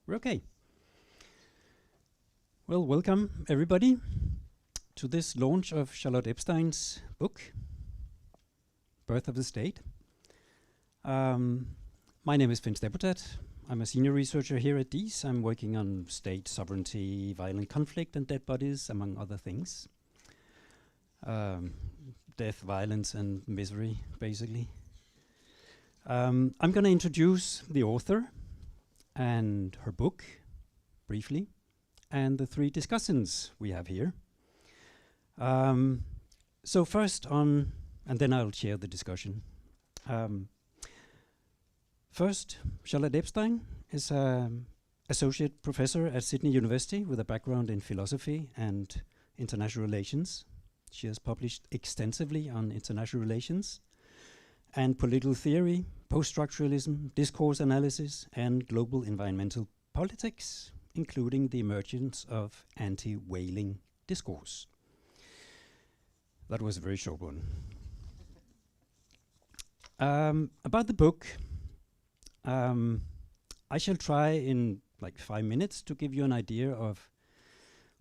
We're okay. Well, welcome everybody to this launch of Charlotte Epstein's book, Birth of the State. My name is Finn Steppertad. I'm a senior researcher here at DIIS. I'm working on state sovereignty, violent conflict, and dead bodies, among other things. Death, violence, and misery, basically. I'm going to introduce the author and her book, briefly, and the three discussants we have here. So first on, and then I'll share the discussion. First, Charlotte Epstein is an associate professor at Sydney University with a background in philosophy and international relations. She has published extensively on international relations and political theory, post-structuralism, discourse analysis, and global environmental politics, including the emergence of anti-whaling discourse. That was a very short one. About the book, I shall try in like 5 minutes to give you an idea of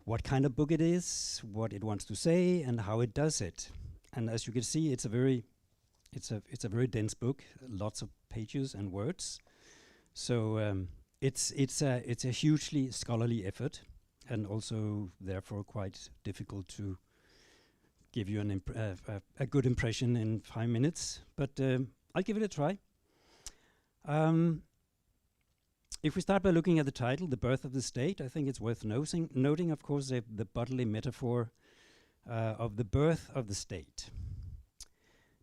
what kind of book it is, what it wants to say, and how it does it. And as you can see, it's a very dense book, lots of pages and words. So it's a hugely scholarly effort, and also therefore quite difficult to give you a good impression in 5 minutes. But I'll give it a try. If we start by looking at the title, The Birth of the State, I think it's worth noting, of course, the bodily metaphor of the birth of the state.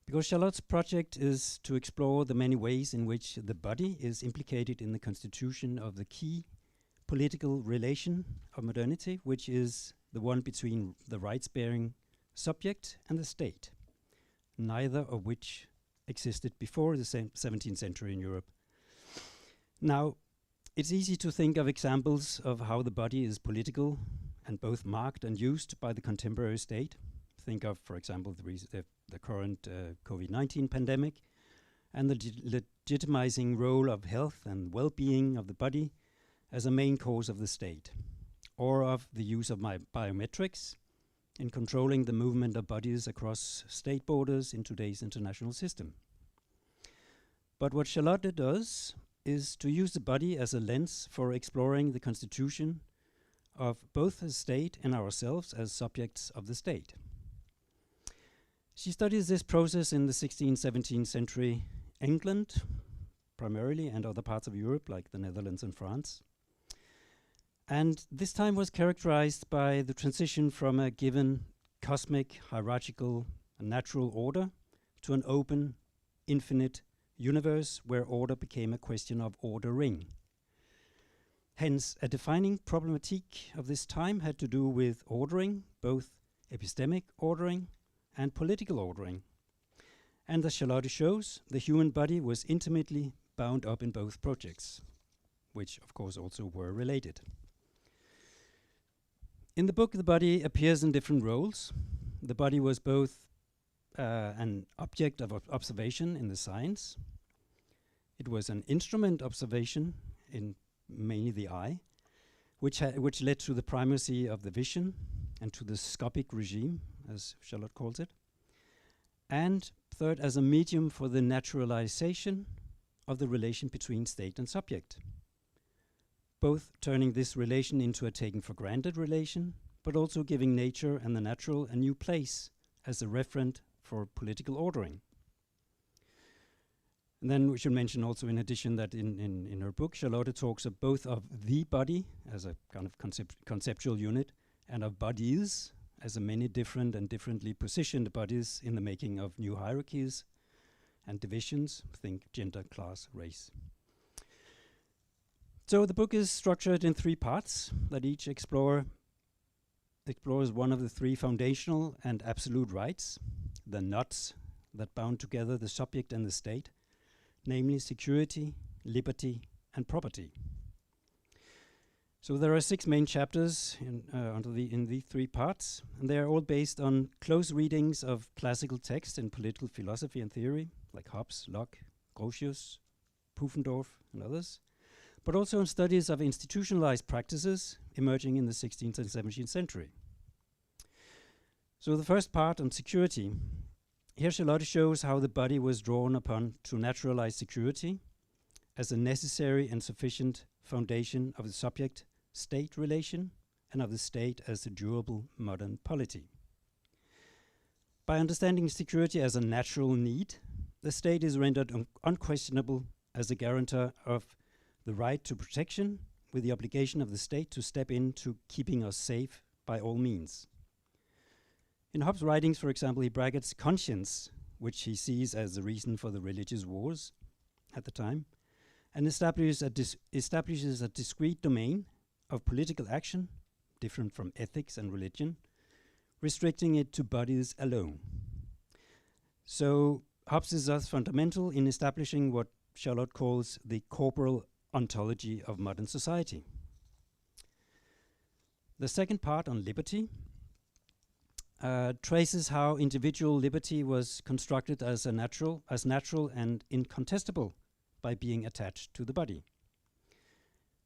Because Charlotte's project is to explore the many ways in which the body is implicated in the constitution of the key political relation of modernity, which is the one between the rights-bearing subject and the state, neither of which existed before the 17th century in Europe. Now, it's easy to think of examples of how the body is political and both marked and used by the contemporary state. Think of, for example, the current COVID-19 pandemic and the legitimizing role of health and well-being of the body as a main cause of the state, or of the use of biometrics in controlling the movement of bodies across state borders in today's international system. But what Charlotte does is to use the body as a lens for exploring the constitution of both the state and ourselves as subjects of the state. She studies this process in the 16th, 17th century England, primarily, and other parts of Europe, like the Netherlands and France. And this time was characterized by the transition from a given cosmic, hierarchical, and natural order to an open, infinite universe where order became a question of ordering. Hence, a defining problematique of this time had to do with ordering, both epistemic ordering and political ordering. And as Charlotte shows, the human body was intimately bound up in both projects, which of course also were related. In the book, the body appears in different roles. The body was both an object of observation in the science. It was an instrument observation in mainly the eye, which led to the primacy of the vision and to the scopic regime, as Charlotte calls it. And third, as a medium for the naturalization of the relation between state and subject, both turning this relation into a taken-for-granted relation, but also giving nature and the natural a new place as a referent for political ordering. And then we should mention also, in addition, that in her book, Charlotte talks of both of the body as a kind of conceptual unit, and of bodies as a many different and differently positioned bodies in the making of new hierarchies and divisions. Think gender, class, race. So the book is structured in 3 parts that each explores one of the 3 foundational and absolute rights, the knots that bound together the subject and the state, namely security, liberty, and property. So there are 6 main chapters in these 3 parts, and they are all based on close readings of classical texts in political philosophy and theory, like Hobbes, Locke, Grotius, Pufendorf, and others, but also on studies of institutionalized practices emerging in the 16th and 17th century. So the first part on security. Here Charlotte shows how the body was drawn upon to naturalize security as a necessary and sufficient foundation of the subject-state relation and of the state as a durable modern polity. By understanding security as a natural need, the state is rendered unquestionable as a guarantor of the right to protection, with the obligation of the state to step in to keeping us safe by all means. In Hobbes' writings, for example, he brackets conscience, which he sees as the reason for the religious wars at the time, and establishes a discrete domain of political action, different from ethics and religion, restricting it to bodies alone. So Hobbes is thus fundamental in establishing what Charlotte calls the corporal ontology of modern society. The second part on liberty traces how individual liberty was constructed as natural and incontestable by being attached to the body.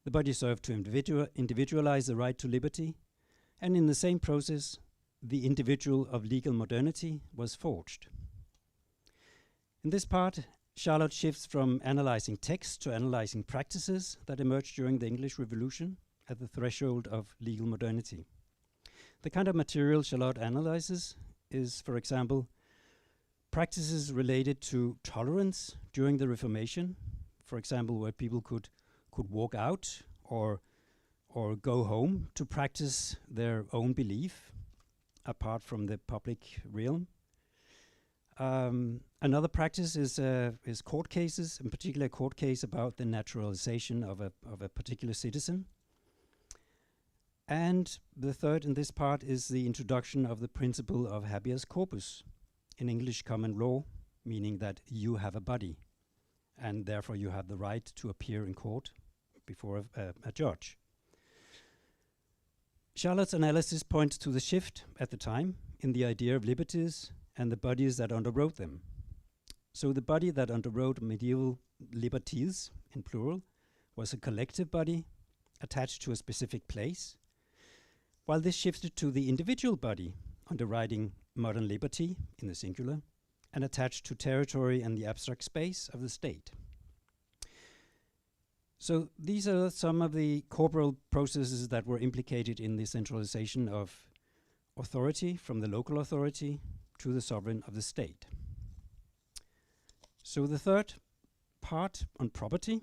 The body served to individualize the right to liberty, and in the same process, the individual of legal modernity was forged. In this part, Charlotte shifts from analyzing texts to analyzing practices that emerged during the English Revolution at the threshold of legal modernity. The kind of material Charlotte analyzes is, for example, practices related to tolerance during the Reformation, for example, where people could walk out or go home to practice their own belief apart from the public realm. Another practice is court cases, in particular a court case about the naturalization of a particular citizen. And the third in this part is the introduction of the principle of habeas corpus, in English common law, meaning that you have a body, and therefore you have the right to appear in court before a judge. Charlotte's analysis points to the shift at the time in the idea of liberties and the bodies that underwrote them. So the body that underwrote medieval liberties, in plural, was a collective body attached to a specific place, while this shifted to the individual body underwriting modern liberty, in the singular, and attached to territory and the abstract space of the state. So these are some of the corporal processes that were implicated in the centralization of authority from the local authority to the sovereign of the state. So the third part on property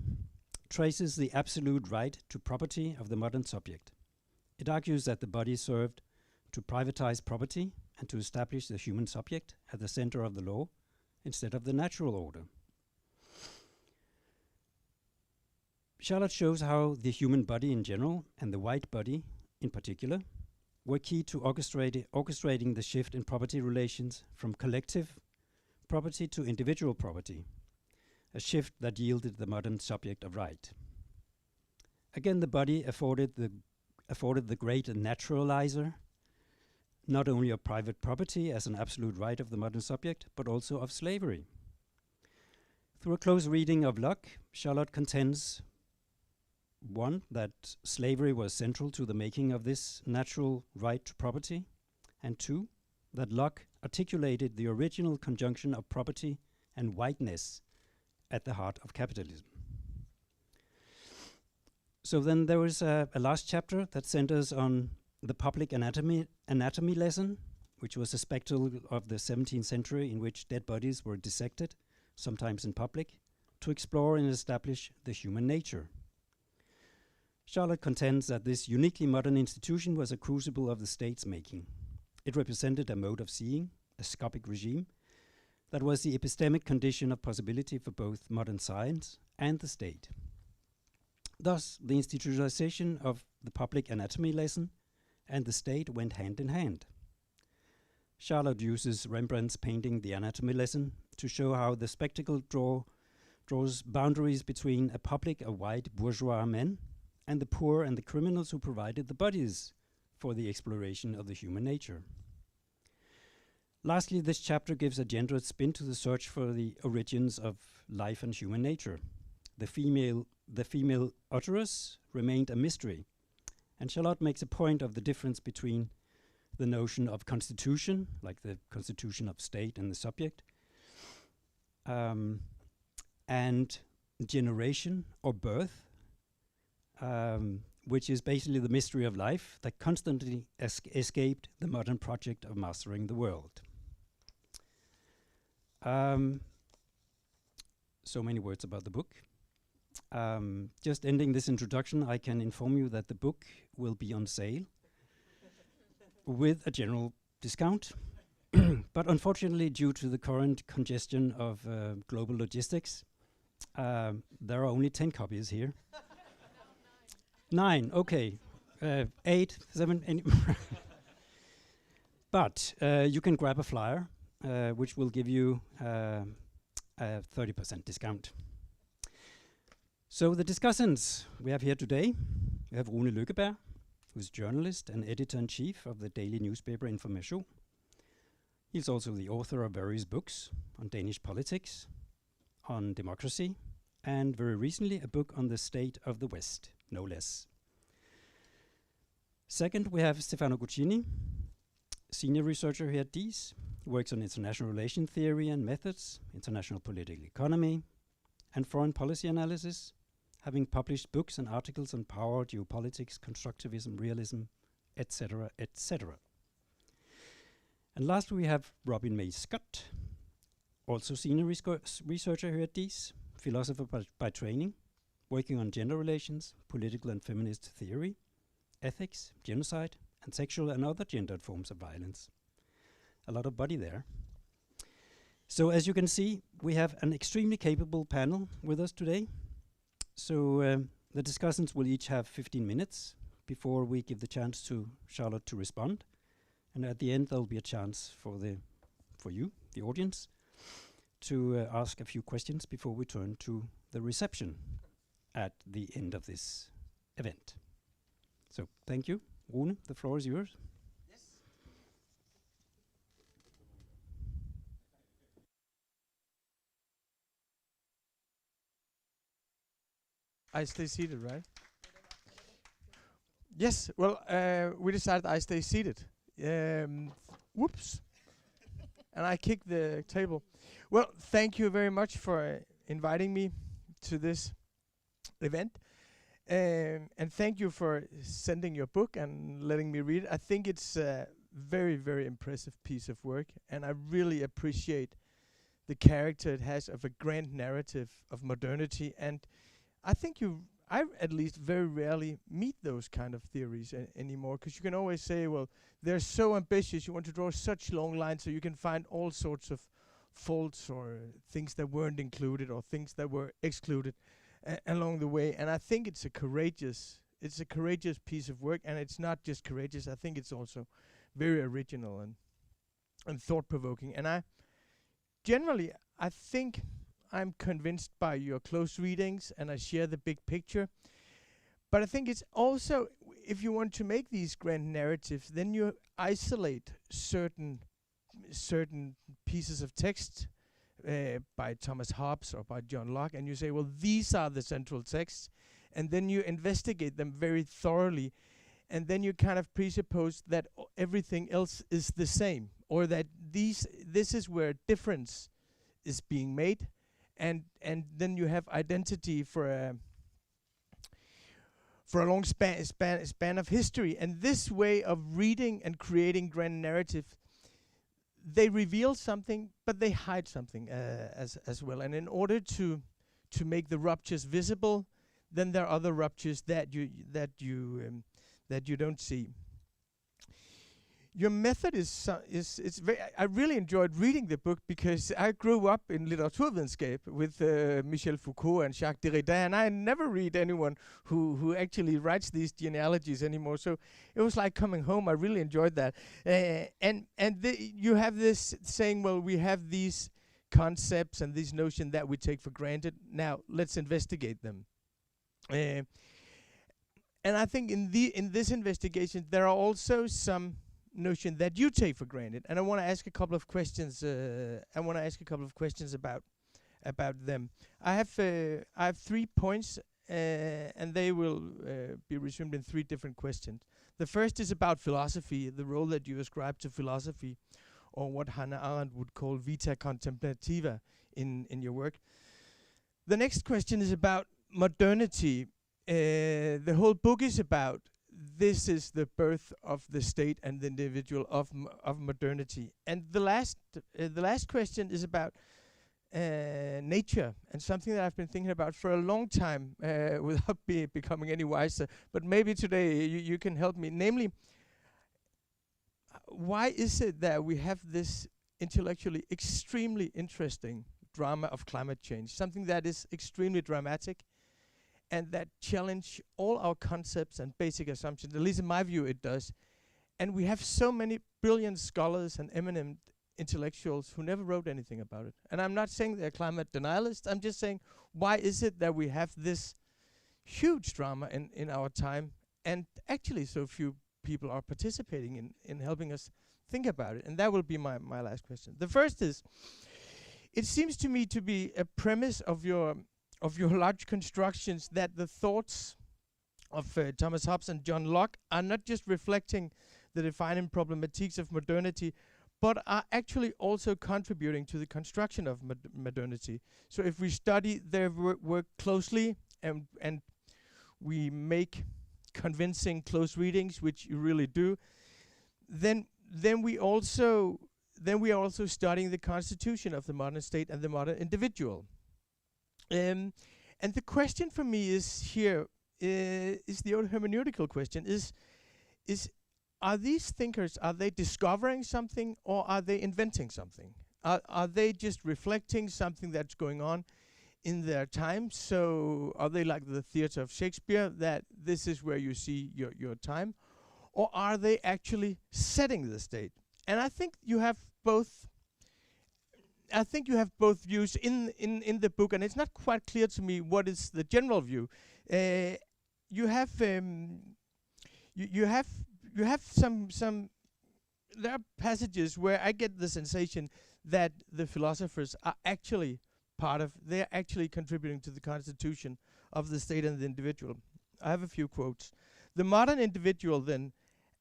traces the absolute right to property of the modern subject. It argues that the body served to privatize property and to establish the human subject at the center of the law instead of the natural order. Charlotte shows how the human body in general and the white body in particular were key to orchestrating the shift in property relations from collective property to individual property, a shift that yielded the modern subject of right. Again, the body afforded the great naturalizer, not only of private property as an absolute right of the modern subject, but also of slavery. Through a close reading of Locke, Charlotte contends, one, that slavery was central to the making of this natural right to property, and two, that Locke articulated the original conjunction of property and whiteness at the heart of capitalism. So then there is a last chapter that centers on the public anatomy lesson, which was a spectacle of the 17th century in which dead bodies were dissected, sometimes in public, to explore and establish the human nature. Charlotte contends that this uniquely modern institution was a crucible of the state's making. It represented a mode of seeing, a scopic regime, that was the epistemic condition of possibility for both modern science and the state. Thus, the institutionalization of the public anatomy lesson and the state went hand in hand. Charlotte uses Rembrandt's painting The Anatomy Lesson to show how the spectacle draws boundaries between a public of white bourgeois men and the poor and the criminals who provided the bodies for the exploration of the human nature. Lastly, this chapter gives a gendered spin to the search for the origins of life and human nature. The female the female authoress remained a mystery. And Charlotte makes a point of the difference between the notion of constitution, like the constitution of state and the subject, and generation or birth, which is basically the mystery of life that constantly escaped the modern project of mastering the world. So many words about the book. Just ending this introduction, I can inform you that the book will be on sale with a general discount. But unfortunately, due to the current congestion of global logistics, there are only 10 copies here. 9, okay. 8, 7, any But you can grab a flyer, which will give you a 30% discount. So the discussants we have here today, we have Rune Lykkeberg, who's journalist and editor-in-chief of the daily newspaper Information. He's also the author of various books on Danish politics, on democracy, and very recently a book on the state of the West, no less. Second, we have Stefano Guccini, senior researcher here at DIIS, works on international relation theory and methods, international political economy, and foreign policy analysis, having published books and articles on power, geopolitics, constructivism, realism, etc., etc. And last we have Robin May Scott, also senior researcher here at DIIS, philosopher by training, working on gender relations, political and feminist theory, ethics, genocide, and sexual and other gendered forms of violence. A lot of body there. So as you can see, we have an extremely capable panel with us today. So the discussants will each have 15 minutes before we give the chance to Charlotte to respond. And at the end, there'll be a chance for you, the audience, to ask a few questions before we turn to the reception at the end of this event. So thank you. Rune, the floor is yours. Yes. I stay seated, right? Yes, well, we decided I stay seated. Whoops. And I kicked the table. Well, thank you very much for inviting me to this event. And thank you for sending your book and letting me read it. I think it's a very, very impressive piece of work. And I really appreciate the character it has of a grand narrative of modernity. And I think I at least very rarely meet those kind of theories anymore, because you can always say, well, they're so ambitious, you want to draw such long lines so you can find all sorts of faults or things that weren't included or things that were excluded along the way. And I think it's a courageous piece of work, and it's not just courageous, I think it's also very original and thought-provoking. And I think I'm convinced by your close readings, and I share the big picture. But I think it's also, if you want to make these grand narratives, then you isolate certain pieces of text by Thomas Hobbes or by John Locke, and you say, well, these are the central texts, and then you investigate them very thoroughly, and then you kind of presuppose that everything else is the same, or that this is where difference is being made. And then you have identity for a long span of history. And this way of reading and creating grand narrative, they reveal something, but they hide something as well. And in order to make the ruptures visible, then there are other ruptures that you don't see. Your method is very. I really enjoyed reading the book because I grew up in litteraturvidenskab with Michel Foucault and Jacques Derrida, and I never read anyone who actually writes these genealogies anymore. So it was like coming home. I really enjoyed that. And you have this saying, well, we have these concepts and these notions that we take for granted. Now let's investigate them. And I think in this investigation there are also some notion that you take for granted, and I want to ask a couple of questions. About them. I have 3 points, and they will be resumed in 3 different questions. The first is about philosophy, the role that you ascribe to philosophy, or what Hannah Arendt would call vita contemplativa in your work. The next question is about modernity. The whole book is about this is the birth of the state and the individual of modernity. And the last question is about nature, and something that I've been thinking about for a long time without becoming any wiser. But maybe today you can help me. Namely, why is it that we have this intellectually extremely interesting drama of climate change, something that is extremely dramatic and that challenge all our concepts and basic assumptions? At least in my view it does. And we have so many brilliant scholars and eminent intellectuals who never wrote anything about it. And I'm not saying they're climate denialists, I'm just saying, why is it that we have this huge drama in our time, and actually so few people are participating in helping us think about it? And that will be my last question. The first is, it seems to me to be a premise of your large constructions that the thoughts of Thomas Hobbes and John Locke are not just reflecting the defining problematics of modernity, but are actually also contributing to the construction of modernity. So if we study their work closely and we make convincing close readings, which you really do, then we are also studying the constitution of the modern state and the modern individual. And the question for me is here, is the old hermeneutical question, is are these thinkers, are they discovering something or are they inventing something? Are they just reflecting something that's going on in their time? So are they like the theater of Shakespeare, that this is where you see your time? Or are they actually setting the state? And I think you have both. I think you have both views in the book, and it's not quite clear to me what is the general view. You have some. There are passages where I get the sensation that the philosophers are actually they're actually contributing to the constitution of the state and the individual. I have a few quotes. The modern individual, then,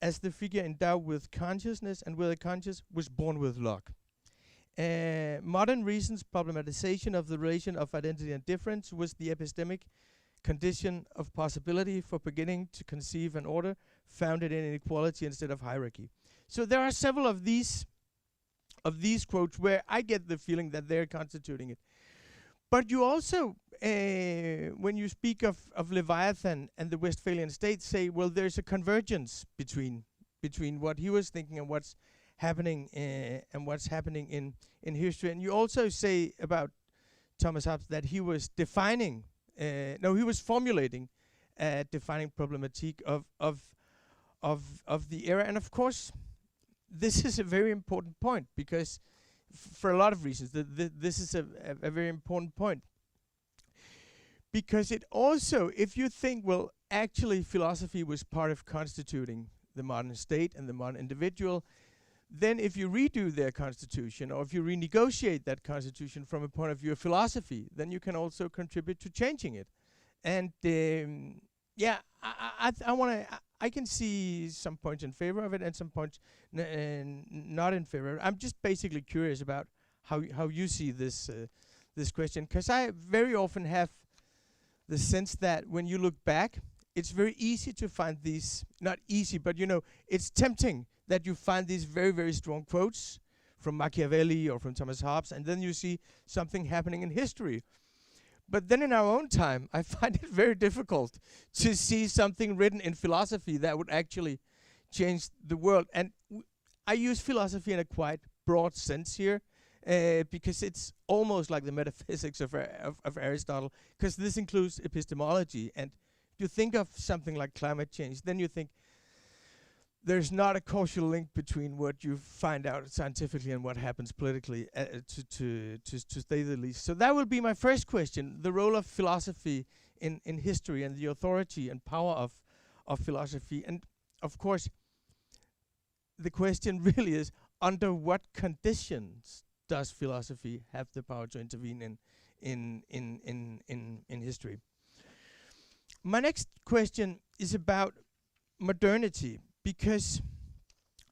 as the figure endowed with consciousness and with a conscience, was born with Locke. Modern reason's problematization of the relation of identity and difference was the epistemic condition of possibility for beginning to conceive an order founded in inequality instead of hierarchy. So there are several of these quotes where I get the feeling that they're constituting it. But you also, when you speak of Leviathan and the Westphalian state, say, well, there's a convergence between what he was thinking and what's happening in history. And you also say about Thomas Hobbes that he was defining, he was formulating a defining problematique of the era. And of course, this is a very important point, because for a lot of reasons, this is a very important point. Because it also, if you think, well, actually philosophy was part of constituting the modern state and the modern individual, then if you redo their constitution, or if you renegotiate that constitution from a point of view of philosophy, then you can also contribute to changing it. And I can see some points in favor of it and some points not in favor. I'm just basically curious about how you see this question, because I very often have the sense that when you look back, it's very easy to find these, not easy, but it's tempting that you find these very, very strong quotes from Machiavelli or from Thomas Hobbes, and then you see something happening in history. But then in our own time, I find it very difficult to see something written in philosophy that would actually change the world. And I use philosophy in a quite broad sense here, because it's almost like the metaphysics of Aristotle, because this includes epistemology. And if you think of something like climate change, then you think there's not a causal link between what you find out scientifically and what happens politically, to say the least. So that will be my first question: the role of philosophy in history and the authority and power of philosophy. And of course, the question really is, under what conditions does philosophy have the power to intervene in history? My next question is about modernity, because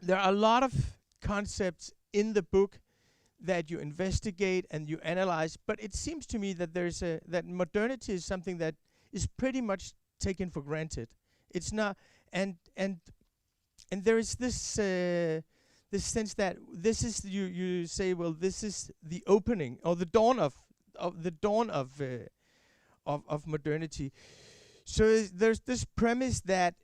there are a lot of concepts in the book that you investigate and you analyze, but it seems to me that that modernity is something that is pretty much taken for granted. It's not, and there is this this sense that this is you say, well, this is the opening or the dawn of modernity. So there's this premise that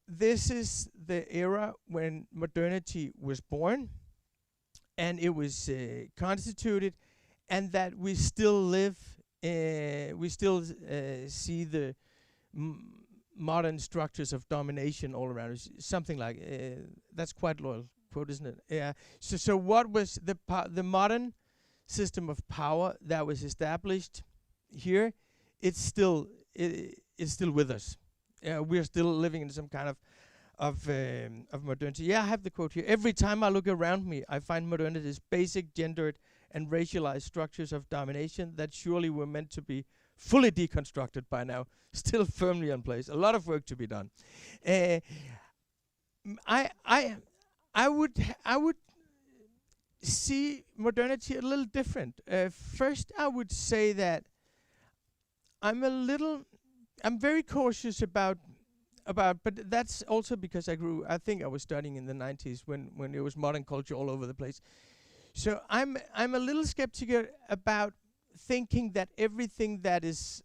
this is the era when modernity was born, and it was constituted, and that we still live, we still see the modern structures of domination all around us. Something like that's quite loyal quote, isn't it? Yeah. So what was the modern system of power that was established here? It's still with us. We're still living in some kind of modernity. Yeah, I have the quote here. Every time I look around me, I find modernity's basic gendered and racialized structures of domination that surely were meant to be fully deconstructed by now, still firmly in place. A lot of work to be done. I would see modernity a little different. First, I would say that I'm very cautious about, but that's also because I think I was studying in the 90s when there was modern culture all over the place. So I'm a little skeptical about thinking that everything that is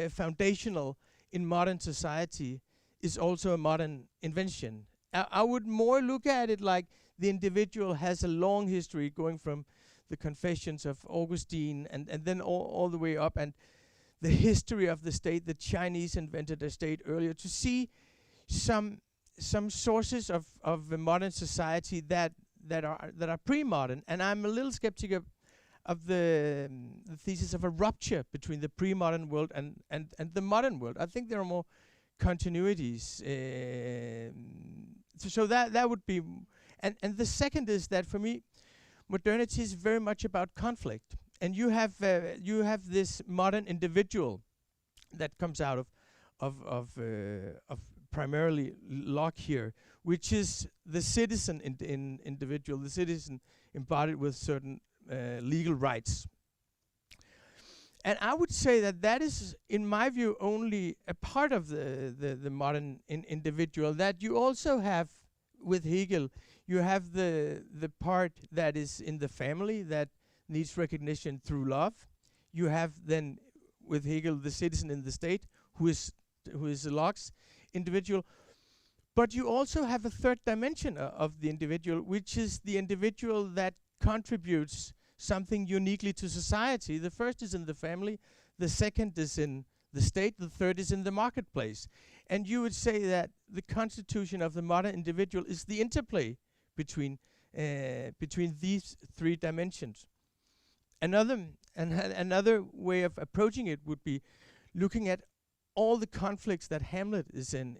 foundational in modern society is also a modern invention. I would more look at it like the individual has a long history going from the Confessions of Augustine and then all the way up, and the history of the state. The Chinese invented a state earlier, to see some sources of the modern society that are pre-modern. And I'm a little skeptical of the thesis of a rupture between the pre-modern world and the modern world. I think there are more continuities. So that would be, and the second is that for me, modernity is very much about conflict. And you have this modern individual that comes out of primarily Locke here, which is the citizen individual, the citizen embodied with certain legal rights. And I would say that is, in my view, only a part of the modern individual. That you also have with Hegel, you have the part that is in the family that needs recognition through love. You have then with Hegel the citizen in the state, who is Locke's individual. But you also have a third dimension of the individual, which is the individual that contributes something uniquely to society. The first is in the family, the second is in the state, the third is in the marketplace. And you would say that the constitution of the modern individual is the interplay between these three dimensions. Another way of approaching it would be looking at all the conflicts that Hamlet is in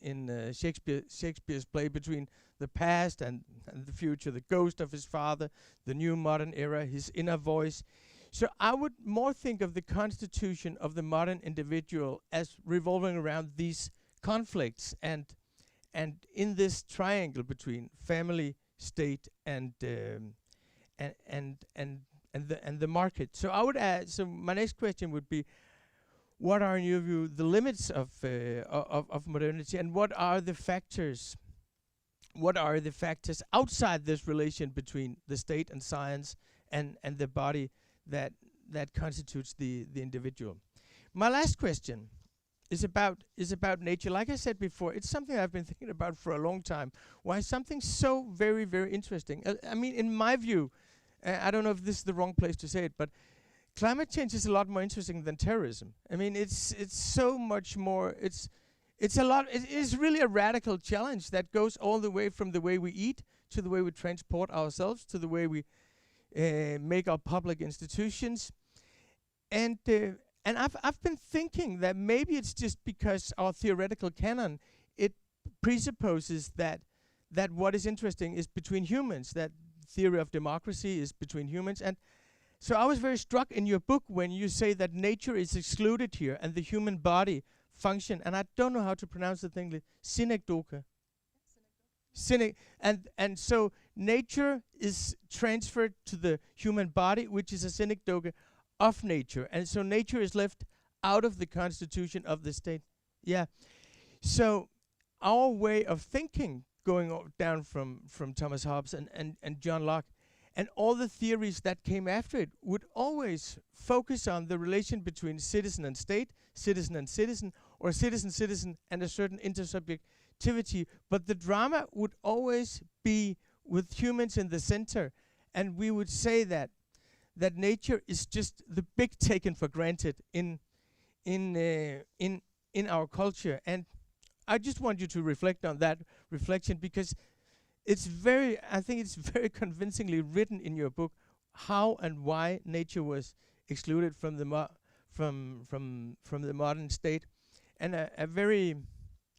Shakespeare's play, between the past and the future, the ghost of his father, the new modern era, his inner voice. So I would more think of the constitution of the modern individual as revolving around these conflicts, and in this triangle between family, state, and the market. So I would add. So my next question would be, what are, in your view, the limits of modernity, and what are the factors? What are the factors outside this relation between the state and science and the body that constitutes the individual? My last question is about nature. Like I said before, it's something I've been thinking about for a long time. Why something so very, very interesting? I mean, in my view, I don't know if this is the wrong place to say it, but climate change is a lot more interesting than terrorism. I mean, it's so much more. It's a lot. It is really a radical challenge that goes all the way from the way we eat to the way we transport ourselves to the way we make our public institutions. And I've been thinking that maybe it's just because our theoretical canon, it presupposes that what is interesting is between humans, that theory of democracy is between humans. And so I was very struck in your book when you say that nature is excluded here and the human body function, and I don't know how to pronounce the thing, synecdoche. And so nature is transferred to the human body, which is a synecdoche of nature, and so nature is left out of the constitution of the state. Yeah. So our way of thinking, going down from Thomas Hobbes and John Locke, and all the theories that came after it, would always focus on the relation between citizen and state, citizen and citizen, or citizen and a certain intersubjectivity. But the drama would always be with humans in the center, and we would say that nature is just the big taken for granted in our culture. And I just want you to reflect on that reflection, because I think it's very convincingly written in your book how and why nature was excluded from the from the modern state, and a very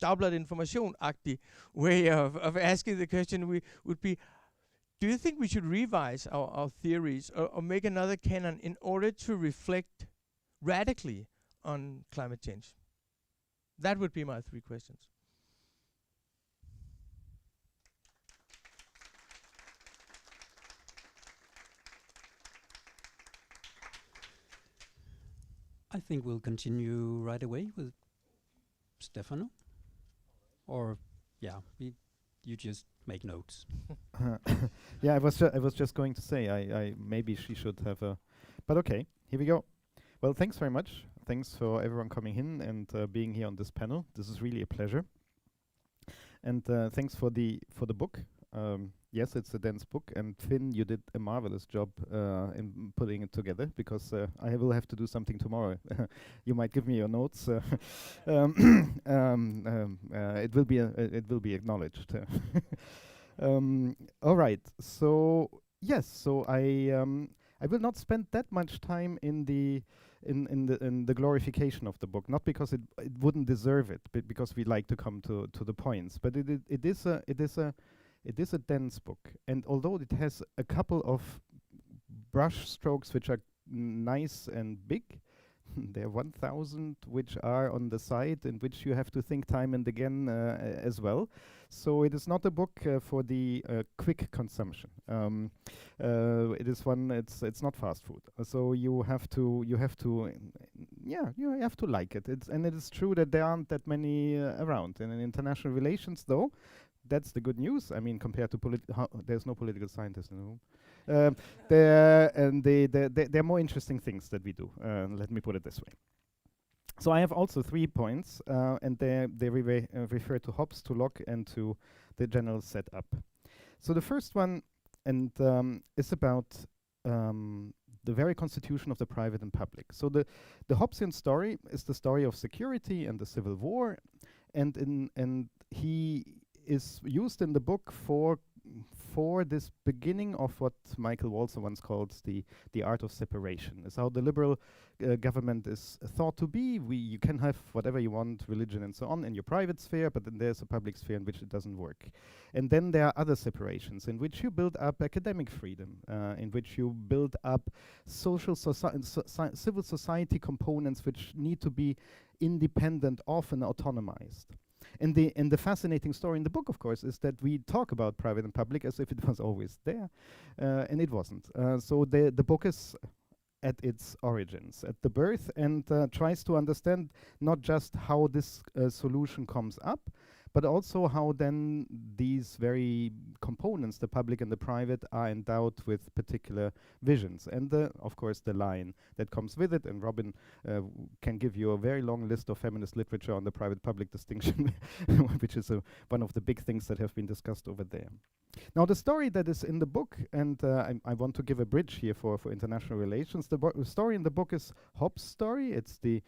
Dagbladet Information-agtig way of asking the question would be: do you think we should revise our theories or make another canon in order to reflect radically on climate change? That would be my 3 questions. I think we'll continue right away with Stefano. Or, yeah, you just make notes. Yeah, I was just going to say, I maybe she should have a, but okay, here we go. Well, thanks very much. Thanks for everyone coming in and being here on this panel. This is really a pleasure. And thanks for the book. Yes, it's a dense book, and Finn, you did a marvelous job in putting it together, because I will have to do something tomorrow. You might give me your notes. It will be acknowledged. All right. So yes. So I will not spend that much time in the glorification of the book, not because it wouldn't deserve it, but because we like to come to the points. But it is a dense book, and although it has a couple of brush strokes which are nice and big, there are 1,000 which are on the side, in which you have to think time and again as well. So it is not a book for the quick consumption. It is one. It's not fast food. So you have to like it. And it is true that there aren't that many around. And in international relations, though, that's the good news. I mean, compared to there's no political scientist in the room. There are more interesting things that we do. Let me put it this way. So I have also 3 points, and they refer to Hobbes, to Locke, and to the general setup. So the first one, and is about the very constitution of the private and public. So the Hobbesian story is the story of security and the Civil War, and he is used in the book for this beginning of what Michael Walzer once called the art of separation. Is how the liberal government is thought to be. You can have whatever you want, religion and so on, in your private sphere, but then there's a public sphere in which it doesn't work. And then there are other separations in which you build up academic freedom, in which you build up social civil society components which need to be independent, often autonomized. And the fascinating story in the book, of course, is that we talk about private and public as if it was always there, and it wasn't. So the book is at its origins, at the birth, and tries to understand not just how this solution comes up, but also how then these very components, the public and the private, are endowed with particular visions. And of course the line that comes with it, and Robin can give you a very long list of feminist literature on the private-public distinction, which is one of the big things that have been discussed over there. Now the story that is in the book, and I want to give a bridge here for international relations, the story in the book is Hobbes' story. It's the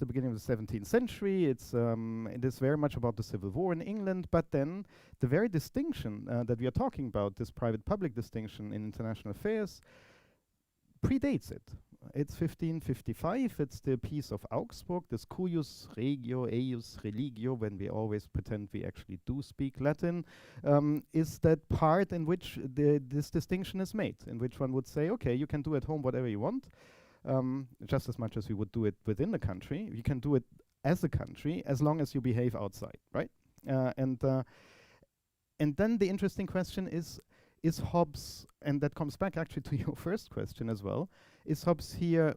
beginning of the 17th century. It is very much about the Civil War in England, but then the very distinction that we are talking about, this private-public distinction in international affairs, predates it. It's 1555. It's the Peace of Augsburg, this cuius regio eius religio, when we always pretend we actually do speak Latin, is that part in which this distinction is made, in which one would say, okay, you can do at home whatever you want, just as much as we would do it within the country. You can do it as a country as long as you behave outside, right? And then the interesting question is Hobbes, and that comes back actually to your first question as well, is Hobbes here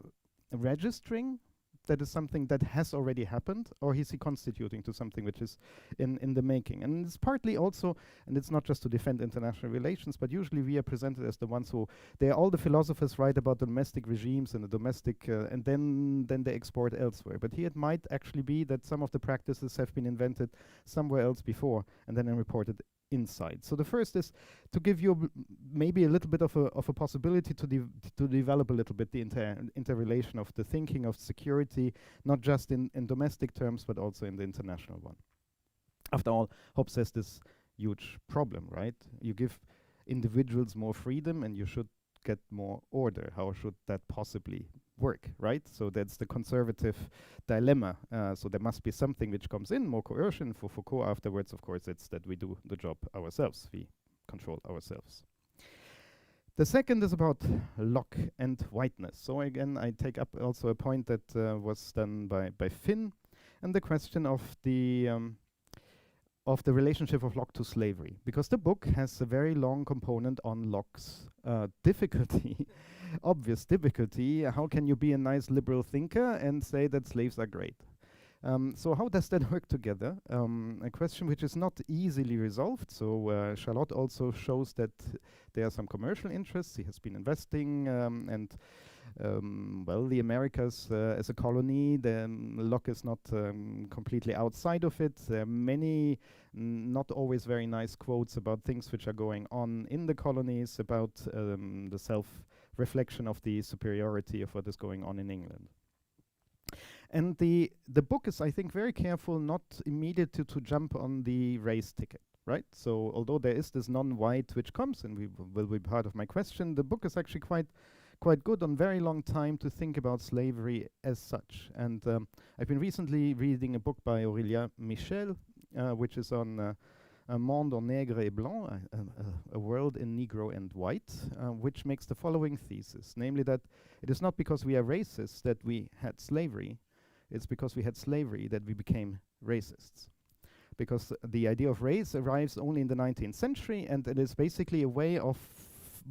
registering that is something that has already happened, or is he constituting to something which is in the making? And it's partly also, and it's not just to defend international relations, but usually we are presented as the ones who, all the philosophers write about domestic regimes and the domestic, and then they export elsewhere. But here it might actually be that some of the practices have been invented somewhere else before and then reported inside. So the first is to give you maybe a little bit of a possibility to develop a little bit the interrelation of the thinking of security, not just in domestic terms, but also in the international one. After all, Hobbes has this huge problem, right? You give individuals more freedom and you should get more order. How should that possibly work, right? So that's the conservative dilemma. So there must be something which comes in, more coercion. For Foucault afterwards, of course, it's that we do the job ourselves. We control ourselves. The second is about Locke and whiteness. So again, I take up also a point that was done by Finn, and the question of the relationship of Locke to slavery, because the book has a very long component on Locke's difficulty, obvious difficulty. How can you be a nice liberal thinker and say that slaves are great? So how does that work together? A question which is not easily resolved. So Charlotte also shows that there are some commercial interests. He has been investing and well, the Americas as a colony, then Locke is not completely outside of it. There are many not always very nice quotes about things which are going on in the colonies, about the self-reflection of the superiority of what is going on in England. And the book is, I think, very careful not immediately to jump on the race ticket, right? So although there is this non-white which comes, and will be part of my question, the book is actually quite good on very long time to think about slavery as such. And I've been recently reading a book by Aurélia Michel, which is on Un monde en nègre et blanc, a world in Negro and white, which makes the following thesis, namely that it is not because we are racist that we had slavery, it's because we had slavery that we became racists. Because the idea of race arrives only in the 19th century, and it is basically a way of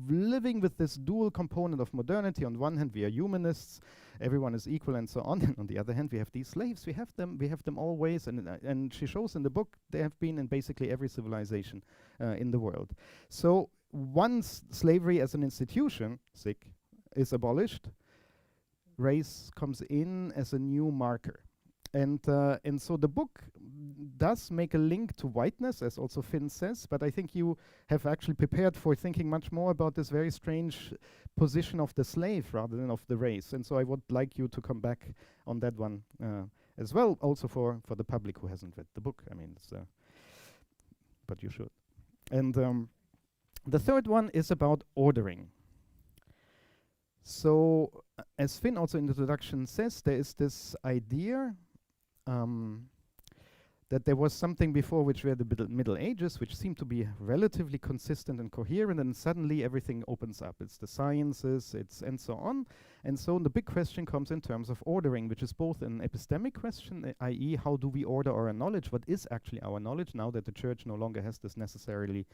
living with this dual component of modernity. On one hand, we are humanists, everyone is equal and so on. And on the other hand, we have these slaves, we have them always. And she shows in the book they have been in basically every civilization in the world. So once slavery as an institution, is abolished, race comes in as a new marker. And so the book does make a link to whiteness, as also Finn says, but I think you have actually prepared for thinking much more about this very strange position of the slave rather than of the race. And so I would like you to come back on that one as well, also for the public who hasn't read the book. I mean, it's, but you should. And the third one is about ordering. So as Finn also in the introduction says, there is this idea that there was something before which were the Middle Ages, which seemed to be relatively consistent and coherent, and suddenly everything opens up. It's the sciences, and so on. And so the big question comes in terms of ordering, which is both an epistemic question, i.e. how do we order our knowledge? What is actually our knowledge now that the church no longer has this necessarily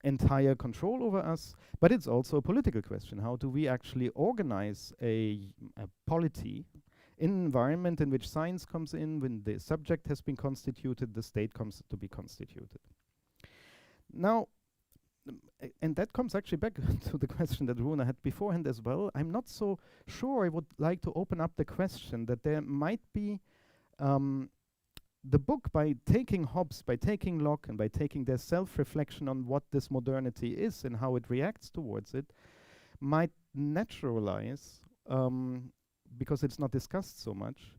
entire control over us? But it's also a political question. How do we actually organize a polity in an environment in which science comes in, when the subject has been constituted, the state comes to be constituted. Now, and that comes actually back to the question that Runa had beforehand as well. I'm not so sure. I would like to open up the question that there might be the book, by taking Hobbes, by taking Locke, and by taking their self-reflection on what this modernity is and how it reacts towards it, might naturalize because it's not discussed so much,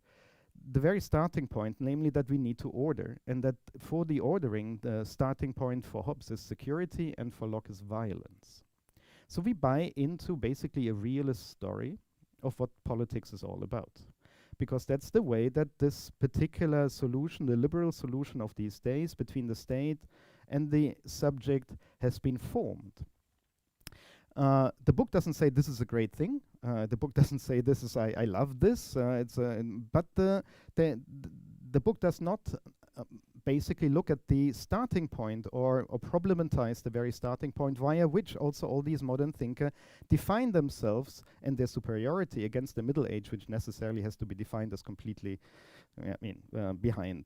the very starting point, namely that we need to order, and that for the ordering, the starting point for Hobbes is security and for Locke is violence. So we buy into basically a realist story of what politics is all about, because that's the way that this particular solution, the liberal solution of these days between the state and the subject, has been formed. The book doesn't say this is a great thing. The book doesn't say this is I love this. But the book does not basically look at the starting point or problematize the very starting point via which also all these modern thinkers define themselves and their superiority against the Middle Age, which necessarily has to be defined as completely beyond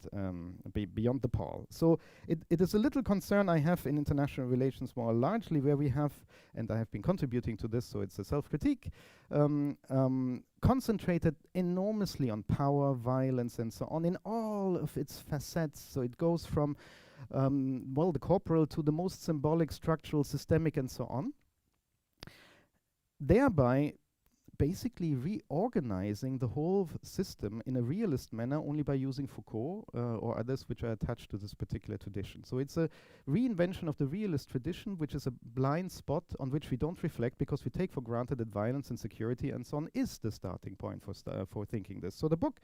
the pale. So it is a little concern I have in international relations more largely, where we have, and I have been contributing to this, so it's a self-critique, concentrated enormously on power, violence, and so on in all of its facets. So it goes from, the corporal to the most symbolic, structural, systemic, and so on, thereby basically reorganizing the whole system in a realist manner only by using Foucault or others which are attached to this particular tradition. So it's a reinvention of the realist tradition, which is a blind spot on which we don't reflect because we take for granted that violence and security and so on is the starting point for thinking this. So the book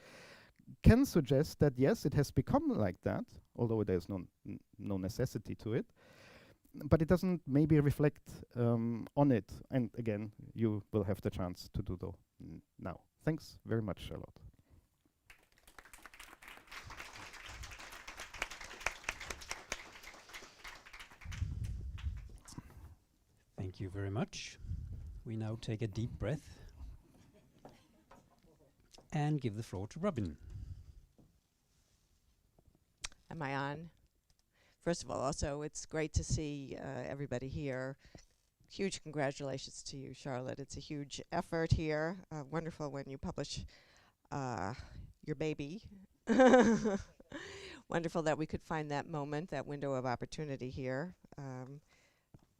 can suggest that yes, it has become like that, although there's no necessity to it, but it doesn't maybe reflect on it. And again, you will have the chance to do so now. Thanks very much, Charlotte. Thank you very much. We now take a deep breath and give the floor to Robin. Am I on? First of all, also, it's great to see everybody here. Huge congratulations to you, Charlotte. It's a huge effort here. Wonderful when you publish your baby. Wonderful that we could find that moment, that window of opportunity here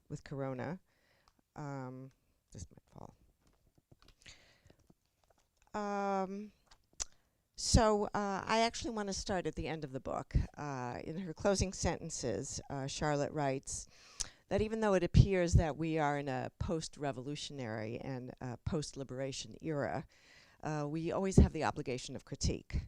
with Corona. This might fall. So I actually want to start at the end of the book. In her closing sentences, Charlotte writes that even though it appears that we are in a post-revolutionary and post-liberation era, we always have the obligation of critique.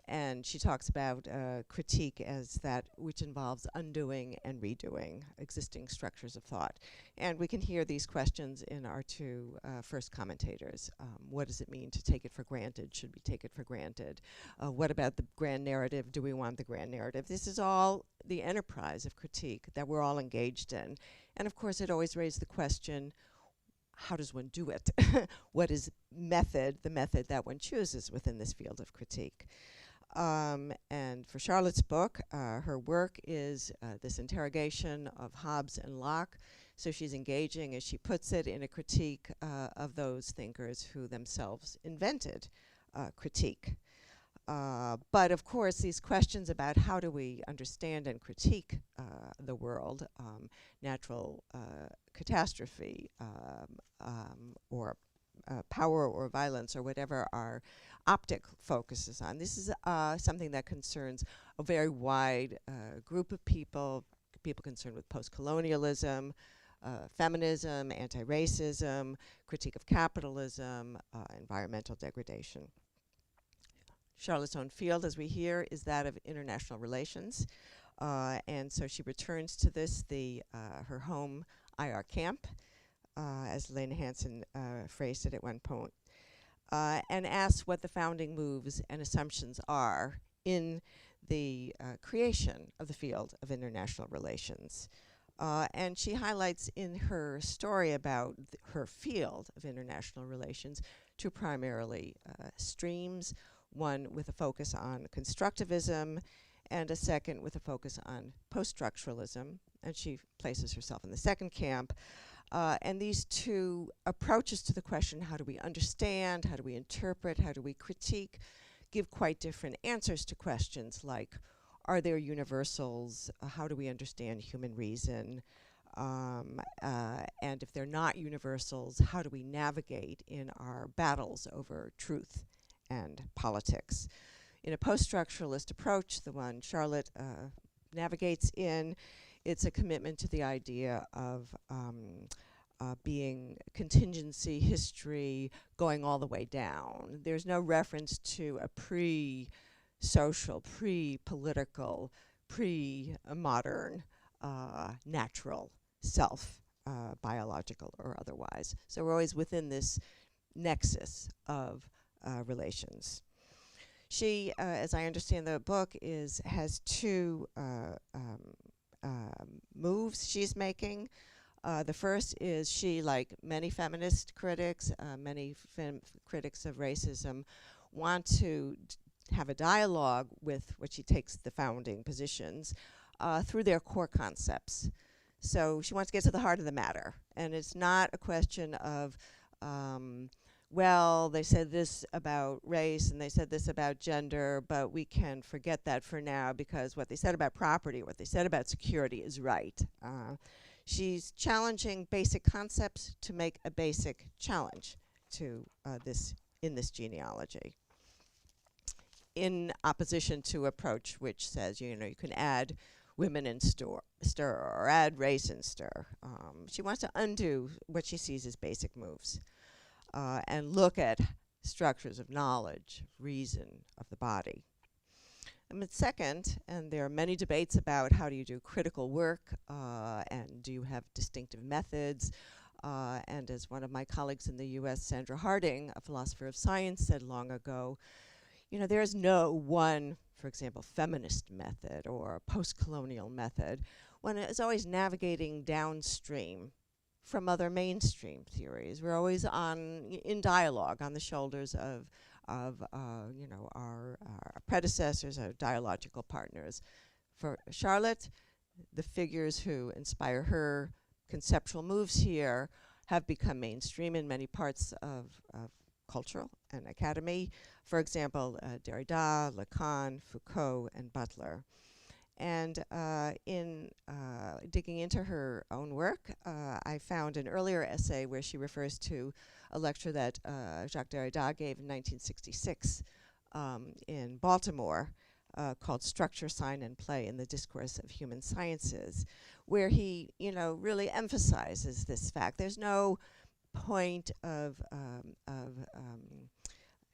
And she talks about critique as that which involves undoing and redoing existing structures of thought. And we can hear these questions in our two first commentators. What does it mean to take it for granted? Should we take it for granted? What about the grand narrative? Do we want the grand narrative? This is all the enterprise of critique that we're all engaged in. And of course, it always raised the question, how does one do it? What is the method that one chooses within this field of critique? And for Charlotte's book, her work is this interrogation of Hobbes and Locke. So she's engaging, as she puts it, in a critique of those thinkers who themselves invented critique. But of course, these questions about how do we understand and critique the world, natural catastrophe, or power or violence or whatever our optic focuses on. This is something that concerns a very wide group of people concerned with post-colonialism, feminism, anti-racism, critique of capitalism, environmental degradation. Charlotte's own field, as we hear, is that of international relations. And so she returns to this, her home IR camp, as Lena Hansen phrased it at one point, and asks what the founding moves and assumptions are in the creation of the field of international relations. And she highlights in her story about her field of international relations two primarily streams, one with a focus on constructivism and a second with a focus on post-structuralism, and she places herself in the second camp. And these two approaches to the question, how do we understand, how do we interpret, how do we critique, give quite different answers to questions like, are there universals? How do we understand human reason? And if they're not universals, how do we navigate in our battles over truth and politics? In a post-structuralist approach, the one Charlotte navigates in, it's a commitment to the idea of being contingency history going all the way down. There's no reference to a pre-social, pre-political, pre-modern natural self biological or otherwise. So we're always within this nexus of relations. She, as I understand the book, has two moves she's making. The first is she, like many feminist critics, many critics of racism, want to have a dialogue with what she takes the founding positions through their core concepts. So she wants to get to the heart of the matter. And it's not a question of, well, they said this about race and they said this about gender, but we can forget that for now because what they said about property, what they said about security is right. She's challenging basic concepts to make a basic challenge to in this genealogy, in opposition to approach which says, you can add women in stir or add race in stir. She wants to undo what she sees as basic moves and look at structures of knowledge, reason, of the body. And second, and there are many debates about how do you do critical work and do you have distinctive methods. And as one of my colleagues in the US, Sandra Harding, a philosopher of science, said long ago, there is no one, for example, feminist method or post-colonial method. One is always navigating downstream from other mainstream theories. We're always in dialogue on the shoulders of our predecessors, our dialogical partners. For Charlotte, the figures who inspire her conceptual moves here have become mainstream in many parts of cultural and academy. For example, Derrida, Lacan, Foucault, and Butler. And in digging into her own work, I found an earlier essay where she refers to a lecture that Jacques Derrida gave in 1966 in Baltimore called Structure, Sign, and Play in the Discourse of Human Sciences, where he, really emphasizes this fact. There's no point of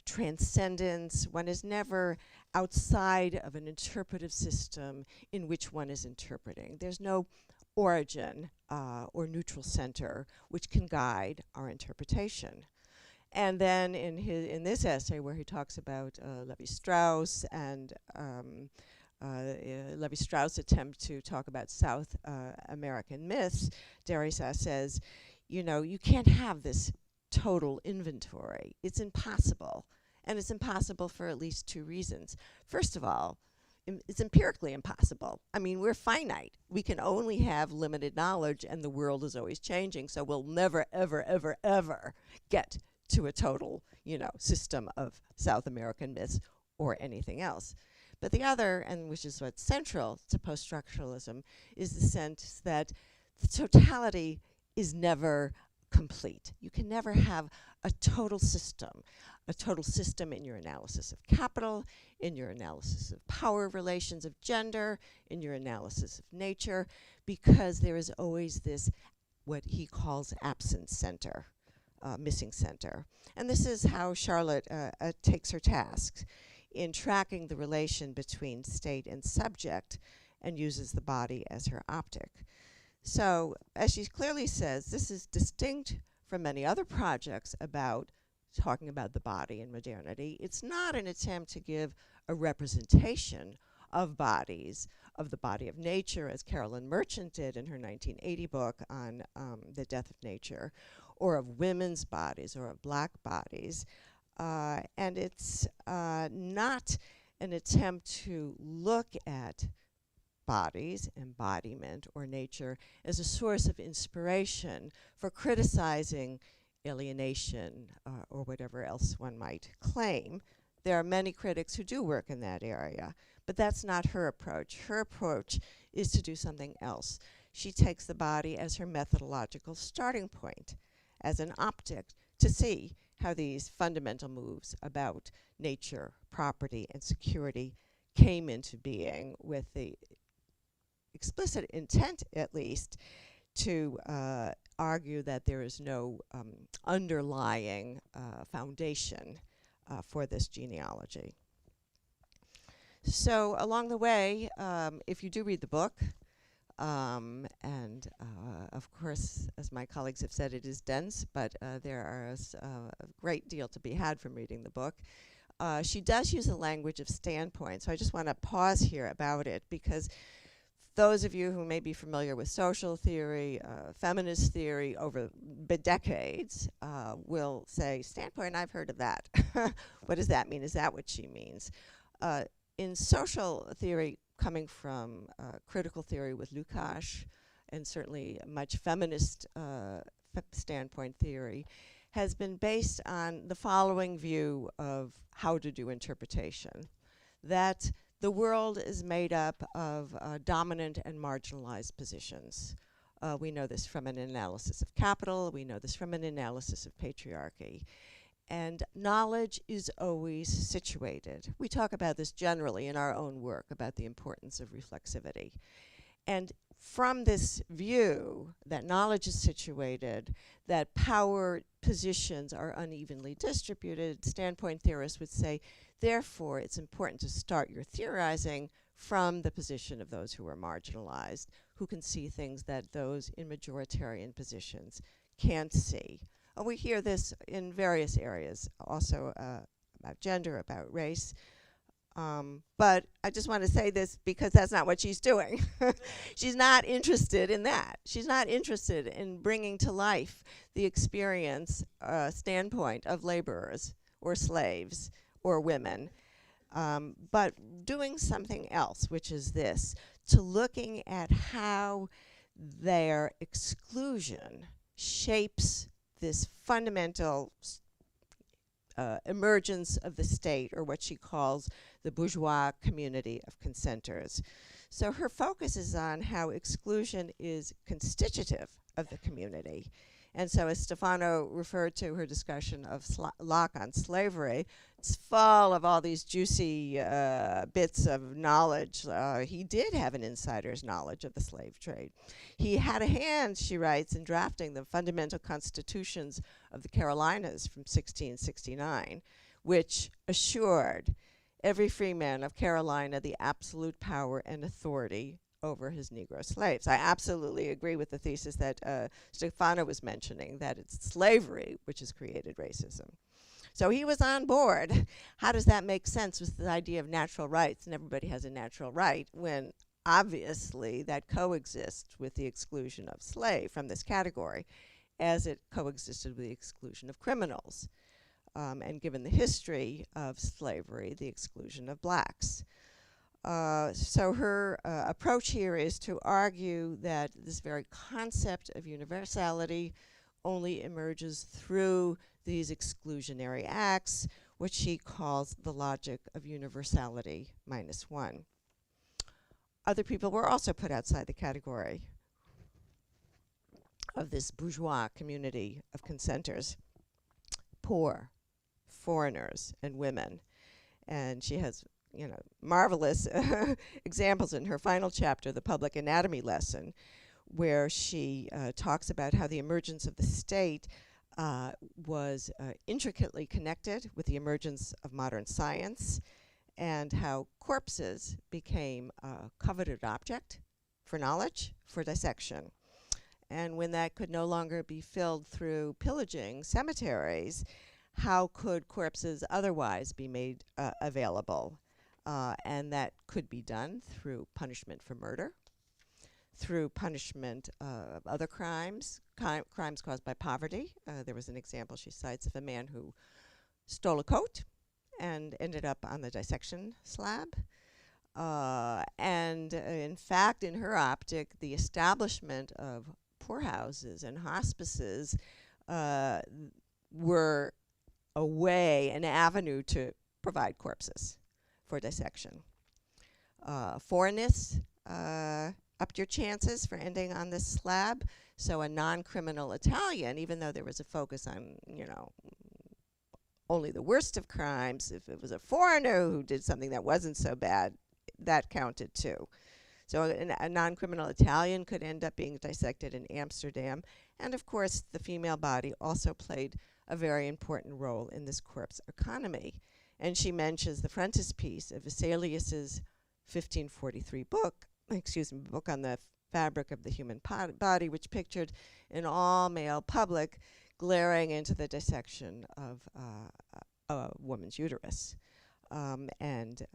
transcendence. One is never outside of an interpretive system in which one is interpreting. There's no origin or neutral center which can guide our interpretation. And then in this essay where he talks about Levi-Strauss and Levi-Strauss' attempt to talk about South American myths, Derrida says, you can't have this total inventory. It's impossible. And it's impossible for at least two reasons. First of all, it's empirically impossible. I mean, we're finite. We can only have limited knowledge, and the world is always changing, so we'll never, ever, ever, ever get to a total, system of South American myths or anything else. But the other, and which is what's central to post-structuralism, is the sense that the totality is never complete. You can never have a total system in your analysis of capital, in your analysis of power relations, of gender, in your analysis of nature, because there is always this, what he calls absent center, missing center. And this is how Charlotte takes her task in tracking the relation between state and subject and uses the body as her optic. So, as she clearly says, this is distinct from many other projects about talking about the body in modernity. It's not an attempt to give a representation of bodies, of the body of nature, as Carolyn Merchant did in her 1980 book on the death of nature, or of women's bodies, or of black bodies. And it's not an attempt to look at bodies, embodiment, or nature as a source of inspiration for criticizing alienation or whatever else one might claim. There are many critics who do work in that area, but that's not her approach. Her approach is to do something else. She takes the body as her methodological starting point, as an optic to see how these fundamental moves about nature, property, and security came into being, with the explicit intent, at least, to argue that there is no underlying foundation for this genealogy. So along the way, if you do read the book, and of course, as my colleagues have said, it is dense, but there is a great deal to be had from reading the book. She does use the language of standpoint, so I just want to pause here about it, because those of you who may be familiar with social theory, feminist theory over decades will say, standpoint, I've heard of that. What does that mean? Is that what she means? In social theory, coming from critical theory with Lukács, and certainly much feminist standpoint theory, has been based on the following view of how to do interpretation. That the world is made up of dominant and marginalized positions. We know this from an analysis of capital. We know this from an analysis of patriarchy. And knowledge is always situated. We talk about this generally in our own work, about the importance of reflexivity. And from this view that knowledge is situated, that power positions are unevenly distributed, standpoint theorists would say, therefore, it's important to start your theorizing from the position of those who are marginalized, who can see things that those in majoritarian positions can't see. We hear this in various areas, also about gender, about race. But I just want to say this because that's not what she's doing. She's not interested in that. She's not interested in bringing to life the experience standpoint of laborers or slaves or women, but doing something else, which is this, to looking at how their exclusion shapes this fundamental emergence of the state, or what she calls the bourgeois community of consenters. So her focus is on how exclusion is constitutive of the community. And so, as Stefano referred to her discussion of Locke on slavery, it's full of all these juicy bits of knowledge. He did have an insider's knowledge of the slave trade. He had a hand, she writes, in drafting the fundamental constitutions of the Carolinas from 1669, which assured every freeman of Carolina the absolute power and authority over his Negro slaves. I absolutely agree with the thesis that Stefano was mentioning, that it's slavery which has created racism. So he was on board. How does that make sense with the idea of natural rights, and everybody has a natural right, when obviously that coexists with the exclusion of slave from this category, as it coexisted with the exclusion of criminals, and given the history of slavery, the exclusion of blacks. So her approach here is to argue that this very concept of universality only emerges through these exclusionary acts, which she calls the logic of universality minus one. Other people were also put outside the category of this bourgeois community of consenters: poor, foreigners, and women. And she has marvelous examples in her final chapter, the public anatomy lesson, where she talks about how the emergence of the state was intricately connected with the emergence of modern science, and how corpses became a coveted object for knowledge, for dissection. And when that could no longer be filled through pillaging cemeteries, how could corpses otherwise be made available? And that could be done through punishment for murder, through punishment of other crimes, crimes caused by poverty. There was an example she cites of a man who stole a coat and ended up on the dissection slab. And in fact, in her optic, the establishment of poorhouses and hospices were a way, an avenue to provide corpses for dissection. Foreignness upped your chances for ending on this slab. So a non-criminal Italian, even though there was a focus on, only the worst of crimes, if it was a foreigner who did something that wasn't so bad, that counted too. So a non-criminal Italian could end up being dissected in Amsterdam. And of course, the female body also played a very important role in this corpse economy. And she mentions the frontispiece of Vesalius's 1543 book on the fabric of the human body, which pictured an all-male public glaring into the dissection of a woman's uterus. And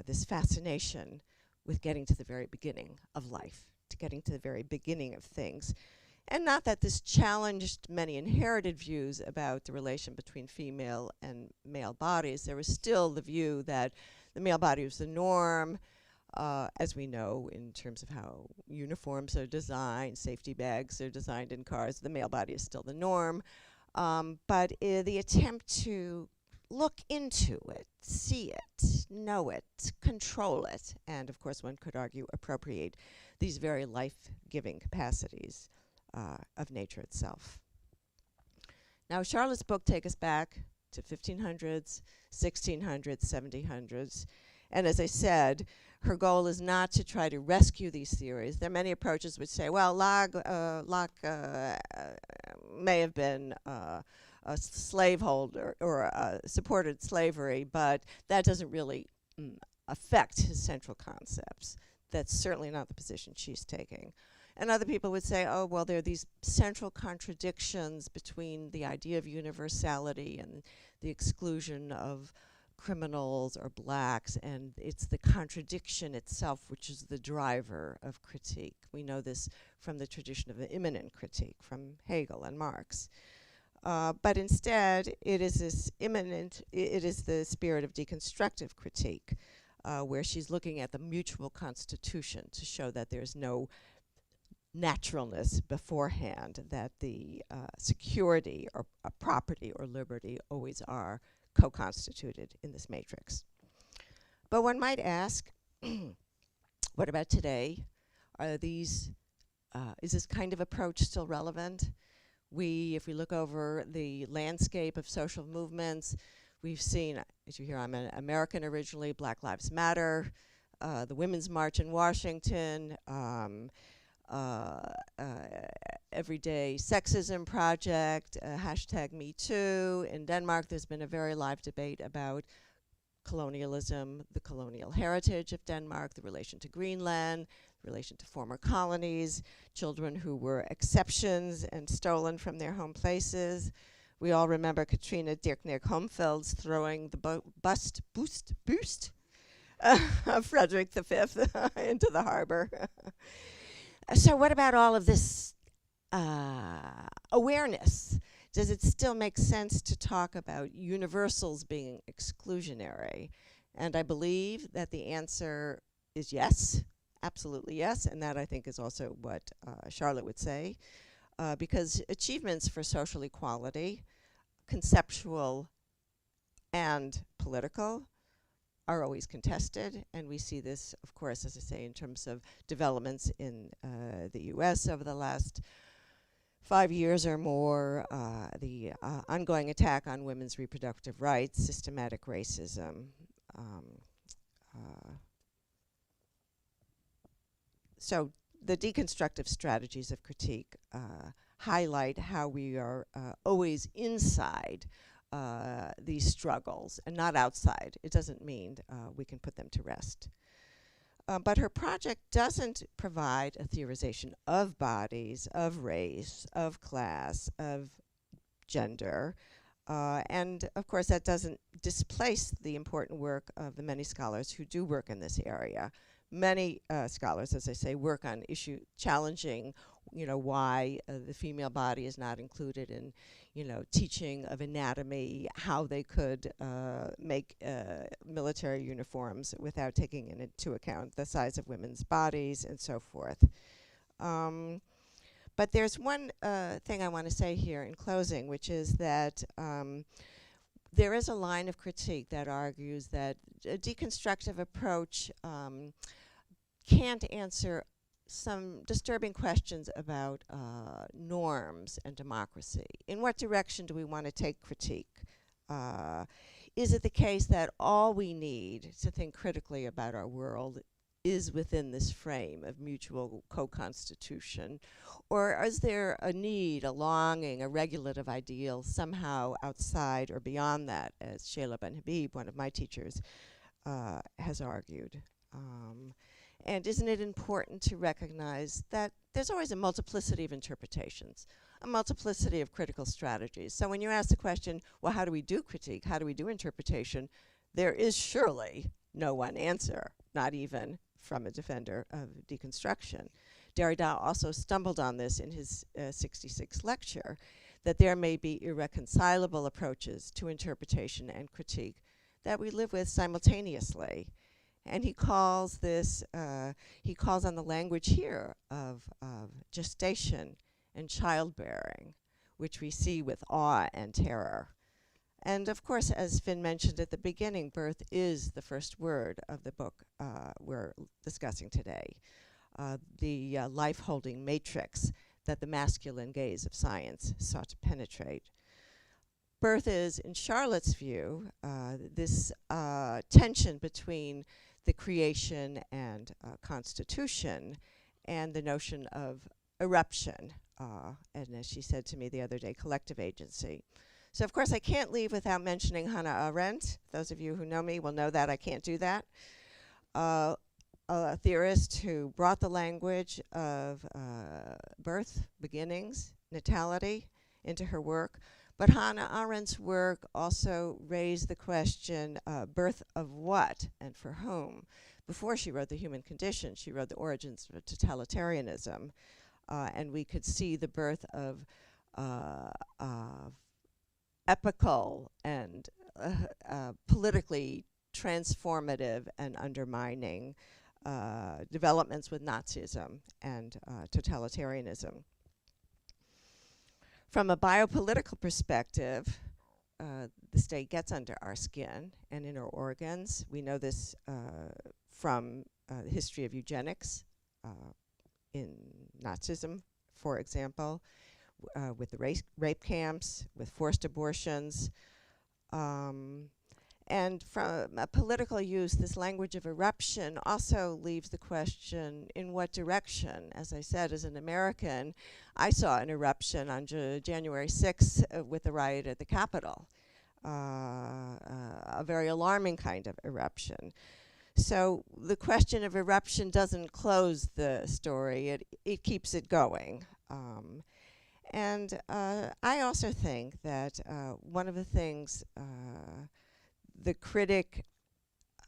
this fascination with getting to the very beginning of life, to getting to the very beginning of things. And not that this challenged many inherited views about the relation between female and male bodies. There was still the view that the male body was the norm, as we know in terms of how uniforms are designed, safety bags are designed in cars. The male body is still the norm. But the attempt to look into it, see it, know it, control it, and of course one could argue appropriate these very life-giving capacities of nature itself. Now Charlotte's book takes us back to 1500s, 1600s, 1700s, and as I said, her goal is not to try to rescue these theories. There are many approaches which say, well, Locke may have been a slaveholder or supported slavery, but that doesn't really affect his central concepts. That's certainly not the position she's taking. And other people would say, oh, well, there are these central contradictions between the idea of universality and the exclusion of criminals or blacks, and it's the contradiction itself which is the driver of critique. We know this from the tradition of the immanent critique from Hegel and Marx. But instead, it is this immanent, it is the spirit of deconstructive critique, where she's looking at the mutual constitution to show that there's no naturalness beforehand, that the security or property or liberty always are co-constituted in this matrix. But one might ask, what about today? Are these, is this kind of approach still relevant? If we look over the landscape of social movements, we've seen, as you hear, I'm an American originally, Black Lives Matter, the Women's March in Washington, Everyday Sexism Project, hashtag #MeToo. In Denmark, there's been a very live debate about colonialism, the colonial heritage of Denmark, the relation to Greenland, relation to former colonies, children who were exceptions and stolen from their home places. We all remember Katrina Dirk-Nick-Homfeld's throwing the boost of Frederick V into the harbor. So what about all of this awareness? Does it still make sense to talk about universals being exclusionary? And I believe that the answer is yes, absolutely yes, and that I think is also what Charlotte would say, because achievements for social equality, conceptual and political, are always contested, and we see this, of course, as I say, in terms of developments in the US over the last 5 years or more, the ongoing attack on women's reproductive rights, systematic racism. So the deconstructive strategies of critique highlight how we are always inside these struggles and not outside. It doesn't mean we can put them to rest. But her project doesn't provide a theorization of bodies, of race, of class, of gender. And of course, that doesn't displace the important work of the many scholars who do work in this area. Many scholars, as I say, work on issue challenging, why the female body is not included in, teaching of anatomy, how they could make military uniforms without taking into account the size of women's bodies and so forth. But there's one thing I want to say here in closing, which is that there is a line of critique that argues that a deconstructive approach can't answer some disturbing questions about norms and democracy. In what direction do we want to take critique? Is it the case that all we need to think critically about our world is within this frame of mutual co-constitution? Or is there a need, a longing, a regulative ideal somehow outside or beyond that, as Sheila Ben Habib, one of my teachers, has argued? And isn't it important to recognize that there's always a multiplicity of interpretations, a multiplicity of critical strategies. So when you ask the question, well, how do we do critique? How do we do interpretation? There is surely no one answer, not even from a defender of deconstruction. Derrida also stumbled on this in his 66 lecture, that there may be irreconcilable approaches to interpretation and critique that we live with simultaneously. And he calls this, he calls on the language here of gestation and childbearing, which we see with awe and terror. And of course, as Finn mentioned at the beginning, birth is the first word of the book we're discussing today. The life-holding matrix that the masculine gaze of science sought to penetrate. Birth is, in Charlotte's view, this tension between the creation and constitution and the notion of eruption, and as she said to me the other day, collective agency. So of course I can't leave without mentioning Hannah Arendt. Those of you who know me will know that I can't do that. A theorist who brought the language of birth, beginnings, natality into her work. But Hannah Arendt's work also raised the question, birth of what and for whom? Before she wrote The Human Condition, she wrote The Origins of Totalitarianism. And we could see the birth of epical and politically transformative and undermining developments with Nazism and totalitarianism. From a biopolitical perspective, the state gets under our skin and in our organs. We know this from the history of eugenics in Nazism, for example, with the rape camps, with forced abortions. And from a political use, this language of eruption also leaves the question, in what direction? As I said, as an American, I saw an eruption on January 6th with the riot at the Capitol, a very alarming kind of eruption. So the question of eruption doesn't close the story, it keeps it going. And I also think that one of the things the critic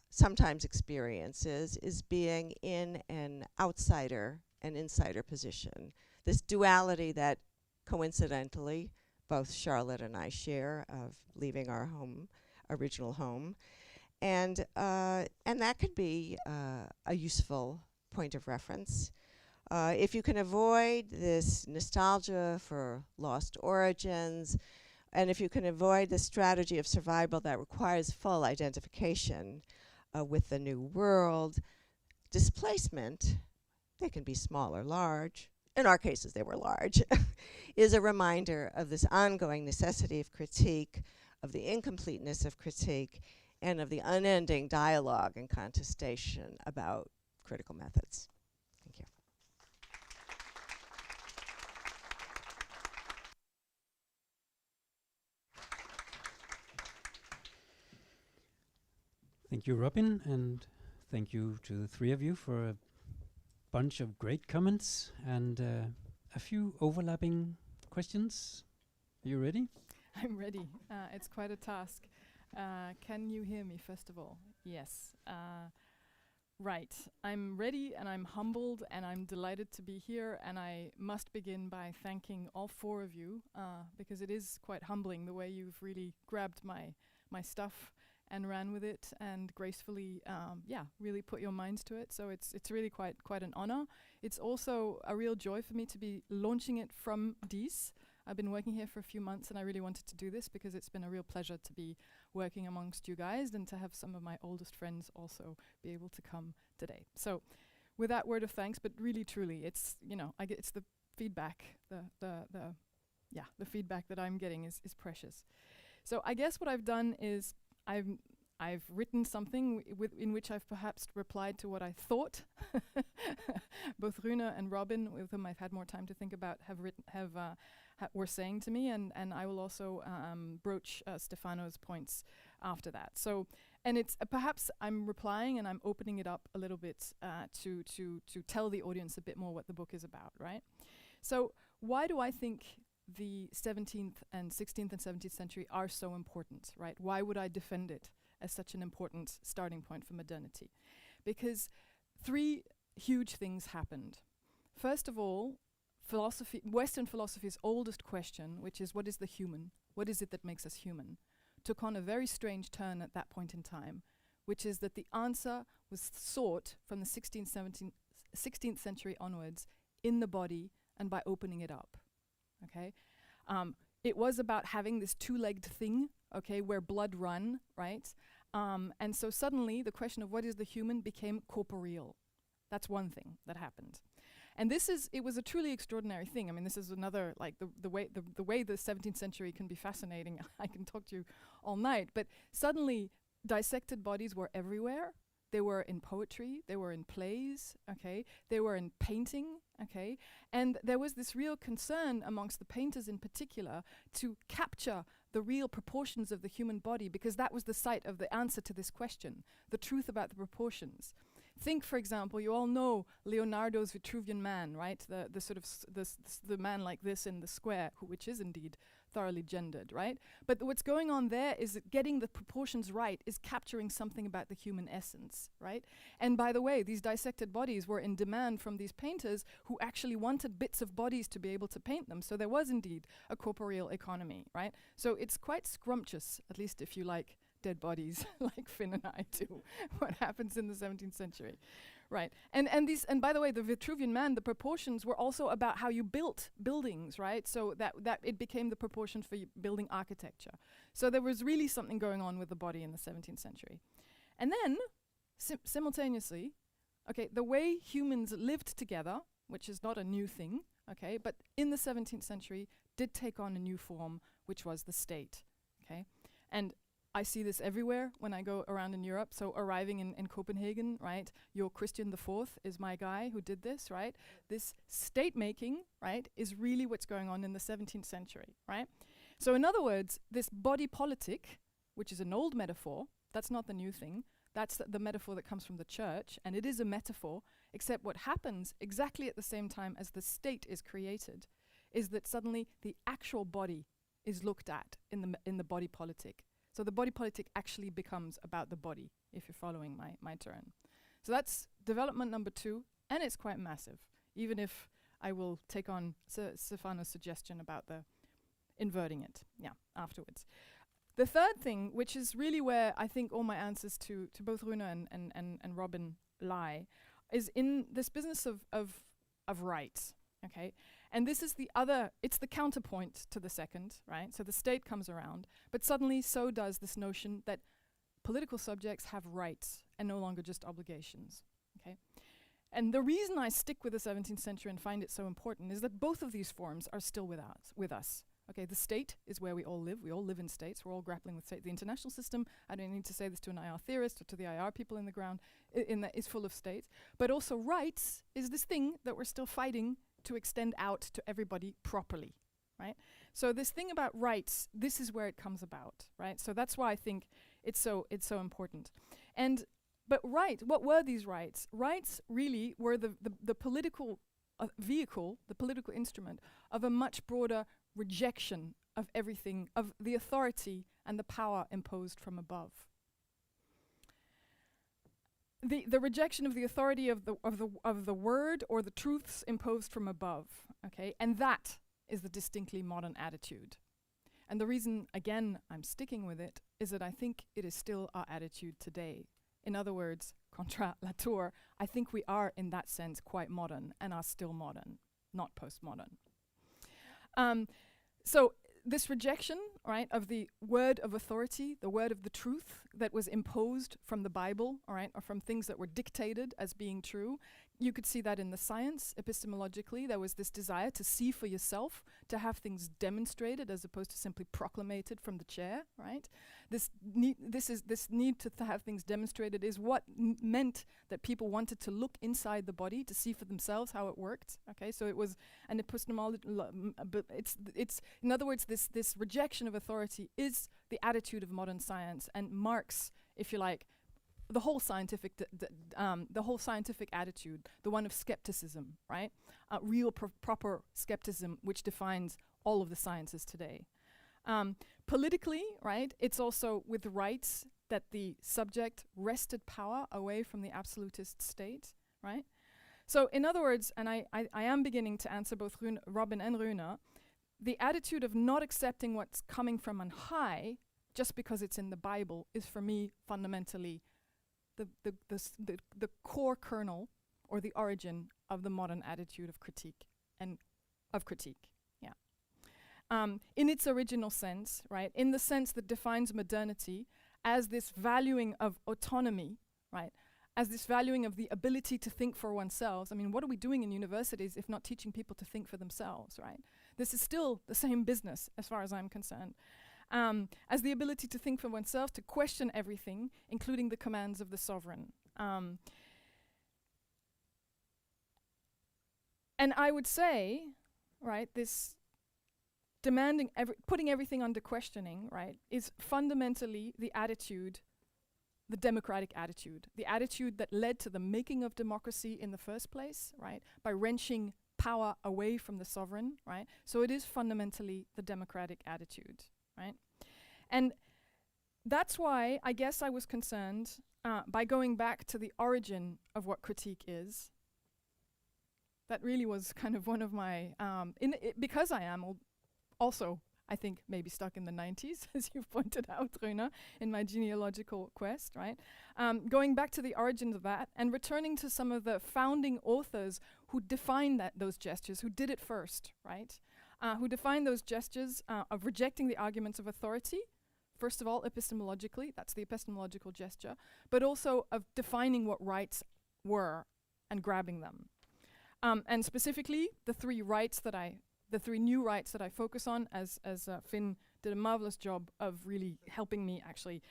sometimes experiences is being in an outsider and insider position. This duality that coincidentally both Charlotte and I share of leaving our home, original home. And that could be a useful point of reference. If you can avoid this nostalgia for lost origins, and if you can avoid the strategy of survival that requires full identification with the new world, displacement, they can be small or large, in our cases they were large, is a reminder of this ongoing necessity of critique, of the incompleteness of critique, and of the unending dialogue and contestation about critical methods. Thank you. Thank you, Robin, and thank you to the three of you for a bunch of great comments and a few overlapping questions. Are you ready? I'm ready. It's quite a task. Can you hear me, first of all? Yes. Right. I'm ready and I'm humbled and I'm delighted to be here, and I must begin by thanking all four of you because it is quite humbling the way you've really grabbed my stuff and ran with it and gracefully, really put your minds to it. So it's really quite an honor. It's also a real joy for me to be launching it from DIIS. I've been working here for a few months and I really wanted to do this because it's been a real pleasure to be working amongst you guys and to have some of my oldest friends also be able to come today. So with that word of thanks, but really truly, it's, it's the feedback, the feedback that I'm getting is precious. So I guess what I've done is I've written something in which I've perhaps replied to what I thought both Rune and Robin, with whom I've had more time to think about, were saying to me, and I will also broach Stefano's points after that. So And it's perhaps I'm replying and I'm opening it up a little bit to tell the audience a bit more what the book is about, right? So why do I think the 17th and 16th and 17th century are so important, right? Why would I defend it as such an important starting point for modernity? Because 3 huge things happened. First of all, Western philosophy's oldest question, which is what is the human? What is it that makes us human? Took on a very strange turn at that point in time, which is that the answer was sought from the 16th century onwards in the body and by opening it up. Okay, it was about having this 2-legged thing, okay, where blood run, right? And so suddenly the question of what is the human became corporeal. That's one thing that happened. And it was a truly extraordinary thing. I mean, this is another, like, the way the 17th century can be fascinating. I can talk to you all night. But suddenly, dissected bodies were everywhere. They were in poetry. They were in plays, okay? They were in painting, okay? And there was this real concern amongst the painters in particular to capture the real proportions of the human body, because that was the site of the answer to this question, the truth about the proportions. Think, for example, you all know Leonardo's Vitruvian Man, right? The sort of the man like this in the square, which is indeed thoroughly gendered, right? But what's going on there is that getting the proportions right is capturing something about the human essence, right? And by the way, these dissected bodies were in demand from these painters who actually wanted bits of bodies to be able to paint them. So there was indeed a corporeal economy, right? So it's quite scrumptious, at least if you like dead bodies like Finn and I do, what happens in the 17th century, right? And by the way, the Vitruvian Man, the proportions were also about how you built buildings, right? So that it became the proportion for building architecture. So there was really something going on with the body in the 17th century. And then, simultaneously, okay, the way humans lived together, which is not a new thing, okay, but in the 17th century did take on a new form, which was the state, okay? And I see this everywhere when I go around in Europe. So arriving in Copenhagen, right? Your Christian IV is my guy who did this, right? This state making, right, is really what's going on in the 17th century, right? So in other words, this body politic, which is an old metaphor, that's not the new thing. That's the metaphor that comes from the church, and it is a metaphor, except what happens exactly at the same time as the state is created is that suddenly the actual body is looked at in the body politic. So the body politic actually becomes about the body, if you're following my turn. So that's development number 2, and it's quite massive, even if I will take on Stefano's suggestion about the inverting it, afterwards. The third thing, which is really where I think all my answers to both Rune and Robin lie, is in this business of rights, okay? And this is it's the counterpoint to the second, right? So the state comes around, but suddenly so does this notion that political subjects have rights and no longer just obligations, okay? And the reason I stick with the 17th century and find it so important is that both of these forms are still with us. Okay, the state is where we all live. We all live in states. We're all grappling with state. The international system, I don't need to say this to an IR theorist or to the IR people in the ground, is full of states. But also rights is this thing that we're still fighting to extend out to everybody properly, right? So this thing about rights, this is where it comes about, right? So that's why I think it's so important. But what were these rights? Rights really were the political vehicle, the political instrument of a much broader rejection of everything, of the authority and the power imposed from above. The rejection of the authority of the word or the truths imposed from above, okay? And that is the distinctly modern attitude. And the reason, again, I'm sticking with it, is that I think it is still our attitude today. In other words, contra Latour, I think we are in that sense quite modern and are still modern, not postmodern. So this rejection, right, of the word of authority, the word of the truth that was imposed from the Bible, all right, or from things that were dictated as being true, you could see that in the science, epistemologically. There was this desire to see for yourself, to have things demonstrated as opposed to simply proclamated from the chair, right? This need to have things demonstrated is what meant that people wanted to look inside the body to see for themselves how it worked. Okay, so it was an epistemology. It's in other words, this rejection of authority is the attitude of modern science, and Marx if you like, the whole scientific attitude, the one of skepticism, right? Real proper skepticism, which defines all of the sciences today. Politically, right, it's also with rights that the subject wrested power away from the absolutist state, right? So in other words, and I am beginning to answer both Robin and Rune, the attitude of not accepting what's coming from on high just because it's in the Bible is for me fundamentally the core kernel or the origin of the modern attitude of critique and of critique. In its original sense, right, in the sense that defines modernity as this valuing of autonomy, right, as this valuing of the ability to think for oneself. I mean, what are we doing in universities if not teaching people to think for themselves, right? This is still the same business as far as I'm concerned. As the ability to think for oneself, to question everything, including the commands of the sovereign. And I would say, right, this putting everything under questioning, right, is fundamentally the attitude, the democratic attitude, the attitude that led to the making of democracy in the first place, right, by wrenching power away from the sovereign, right? So it is fundamentally the democratic attitude, right? And that's why I guess I was concerned by going back to the origin of what critique is. That really was kind of one of my, because I am also, I think, maybe stuck in the 90s, as you've pointed out, Rune, in my genealogical quest, right? Going back to the origins of that and returning to some of the founding authors who defined those gestures, who did it first, right? Who defined those gestures of rejecting the arguments of authority, first of all, epistemologically, that's the epistemological gesture, but also of defining what rights were and grabbing them. And specifically, the three new rights that I focus on, as Finn did a marvelous job of really helping me actually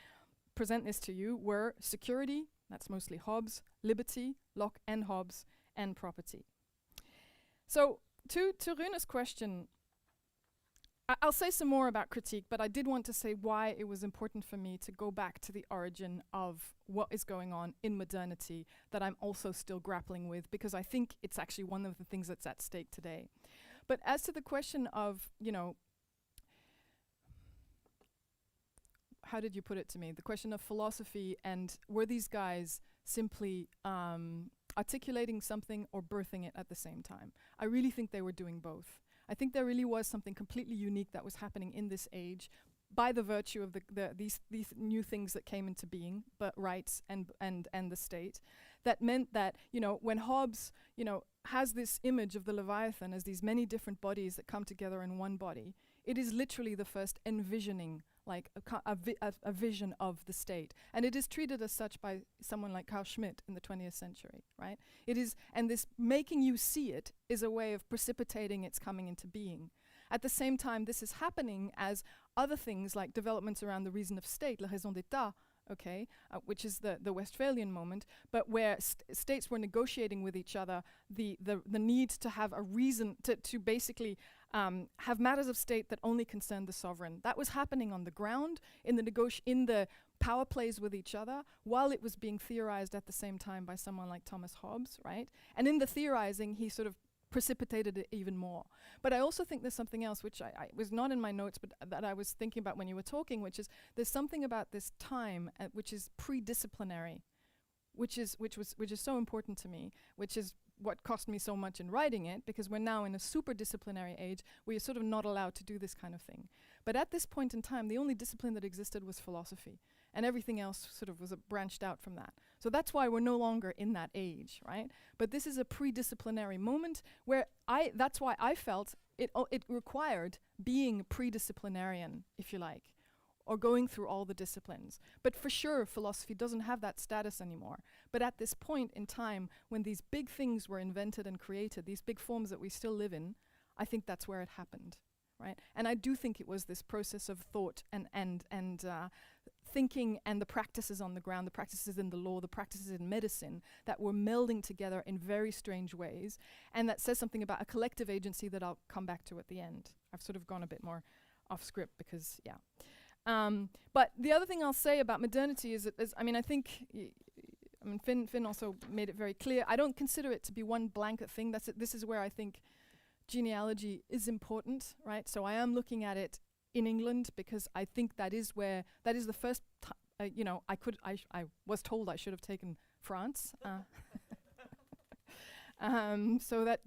present this to you, were security, that's mostly Hobbes, liberty, Locke and Hobbes, and property. So to Rune's question, I'll say some more about critique, but I did want to say why it was important for me to go back to the origin of what is going on in modernity that I'm also still grappling with, because I think it's actually one of the things that's at stake today. But as to the question of, how did you put it to me? The question of philosophy, and were these guys simply articulating something or birthing it at the same time? I really think they were doing both. I think there really was something completely unique that was happening in this age by the virtue of these new things that came into being, but rights and the state, that meant that, when Hobbes, has this image of the Leviathan as these many different bodies that come together in one body, it is literally the first envisioning, like a vision of the state. And it is treated as such by someone like Carl Schmitt in the 20th century, right? It is, and this making you see it is a way of precipitating its coming into being. At the same time, this is happening as other things like developments around the reason of state, la raison d'état, okay, which is the Westphalian moment, but where states were negotiating with each other the need to have a reason to basically have matters of state that only concerned the sovereign. That was happening on the ground in the power plays with each other, while it was being theorized at the same time by someone like Thomas Hobbes, right? And in the theorizing, he sort of precipitated it even more. But I also think there's something else which I was not in my notes, but that I was thinking about when you were talking, which is there's something about this time which is pre-disciplinary, which is so important to me, which is what cost me so much in writing it, because we're now in a super disciplinary age where you're sort of not allowed to do this kind of thing. But at this point in time, the only discipline that existed was philosophy, and everything else sort of was branched out from that. So that's why we're no longer in that age, right? But this is a pre-disciplinary moment where that's why I felt it required being pre-disciplinarian, if you like, or going through all the disciplines. But for sure, philosophy doesn't have that status anymore. But at this point in time, when these big things were invented and created, these big forms that we still live in, I think that's where it happened, right? And I do think it was this process of thought and thinking and the practices on the ground, the practices in the law, the practices in medicine that were melding together in very strange ways. And that says something about a collective agency that I'll come back to at the end. I've sort of gone a bit more off script because, yeah. But the other thing I'll say about modernity is that, I think, Finn also made it very clear. I don't consider it to be one blanket thing. This is where I think genealogy is important, right? So I am looking at it in England because I think that is the first. I was told I should have taken France. So that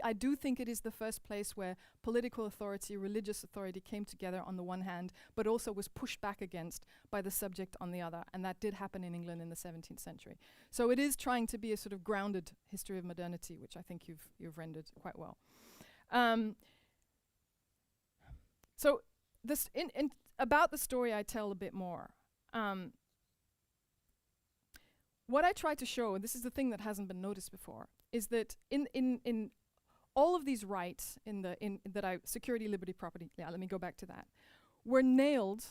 I do think it is the first place where political authority, religious authority came together on the one hand, but also was pushed back against by the subject on the other. And that did happen in England in the 17th century. So it is trying to be a sort of grounded history of modernity, which I think you've rendered quite well. So this about the story I tell a bit more. What I try to show, and this is the thing that hasn't been noticed before, is that in all of these rights security, liberty, property, let me go back to that, were nailed,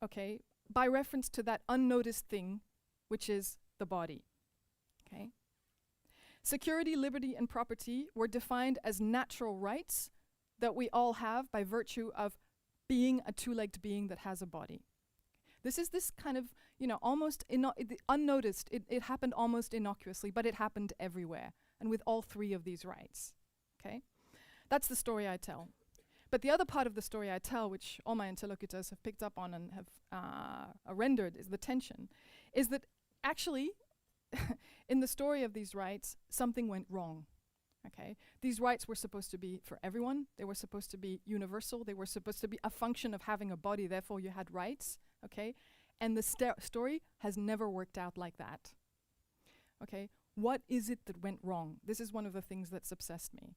okay, by reference to that unnoticed thing, which is the body, okay? Security, liberty, and property were defined as natural rights that we all have by virtue of being a two-legged being that has a body. This is this kind of, almost unnoticed. It happened almost innocuously, but it happened everywhere, and with all three of these rights. Okay, that's the story I tell. But the other part of the story I tell, which all my interlocutors have picked up on and have rendered, is the tension. Is that actually, in the story of these rights, something went wrong. Okay, these rights were supposed to be for everyone. They were supposed to be universal. They were supposed to be a function of having a body. Therefore, you had rights. Okay, and the story has never worked out like that. Okay, what is it that went wrong? This is one of the things that's obsessed me.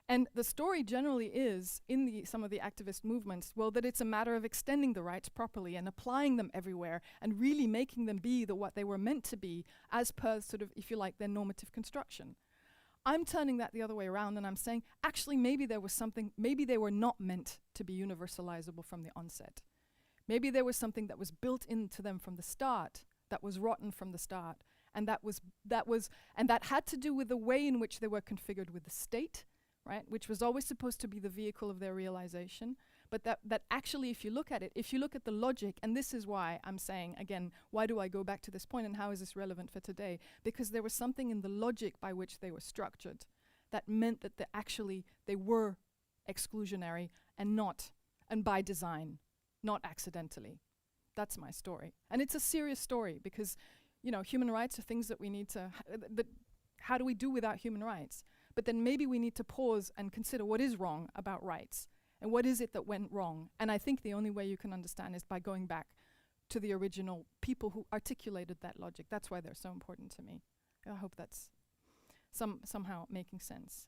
And the story generally is, in some of the activist movements, well, that it's a matter of extending the rights properly and applying them everywhere and really making them be what they were meant to be as per sort of, if you like, their normative construction. I'm turning that the other way around and I'm saying, actually, maybe there was something, maybe they were not meant to be universalizable from the onset. Maybe there was something that was built into them from the start, that was rotten from the start, and that had to do with the way in which they were configured with the state, right? Which was always supposed to be the vehicle of their realization. But that actually, if you look at it, if you look at the logic, and this is why I'm saying, again, why do I go back to this point and how is this relevant for today? Because there was something in the logic by which they were structured that meant that they were exclusionary and by design, not accidentally. That's my story. And it's a serious story because, human rights are things that we need to, how do we do without human rights? But then maybe we need to pause and consider what is wrong about rights. And what is it that went wrong? And I think the only way you can understand is by going back to the original people who articulated that logic. That's why they're so important to me. I hope that's somehow making sense.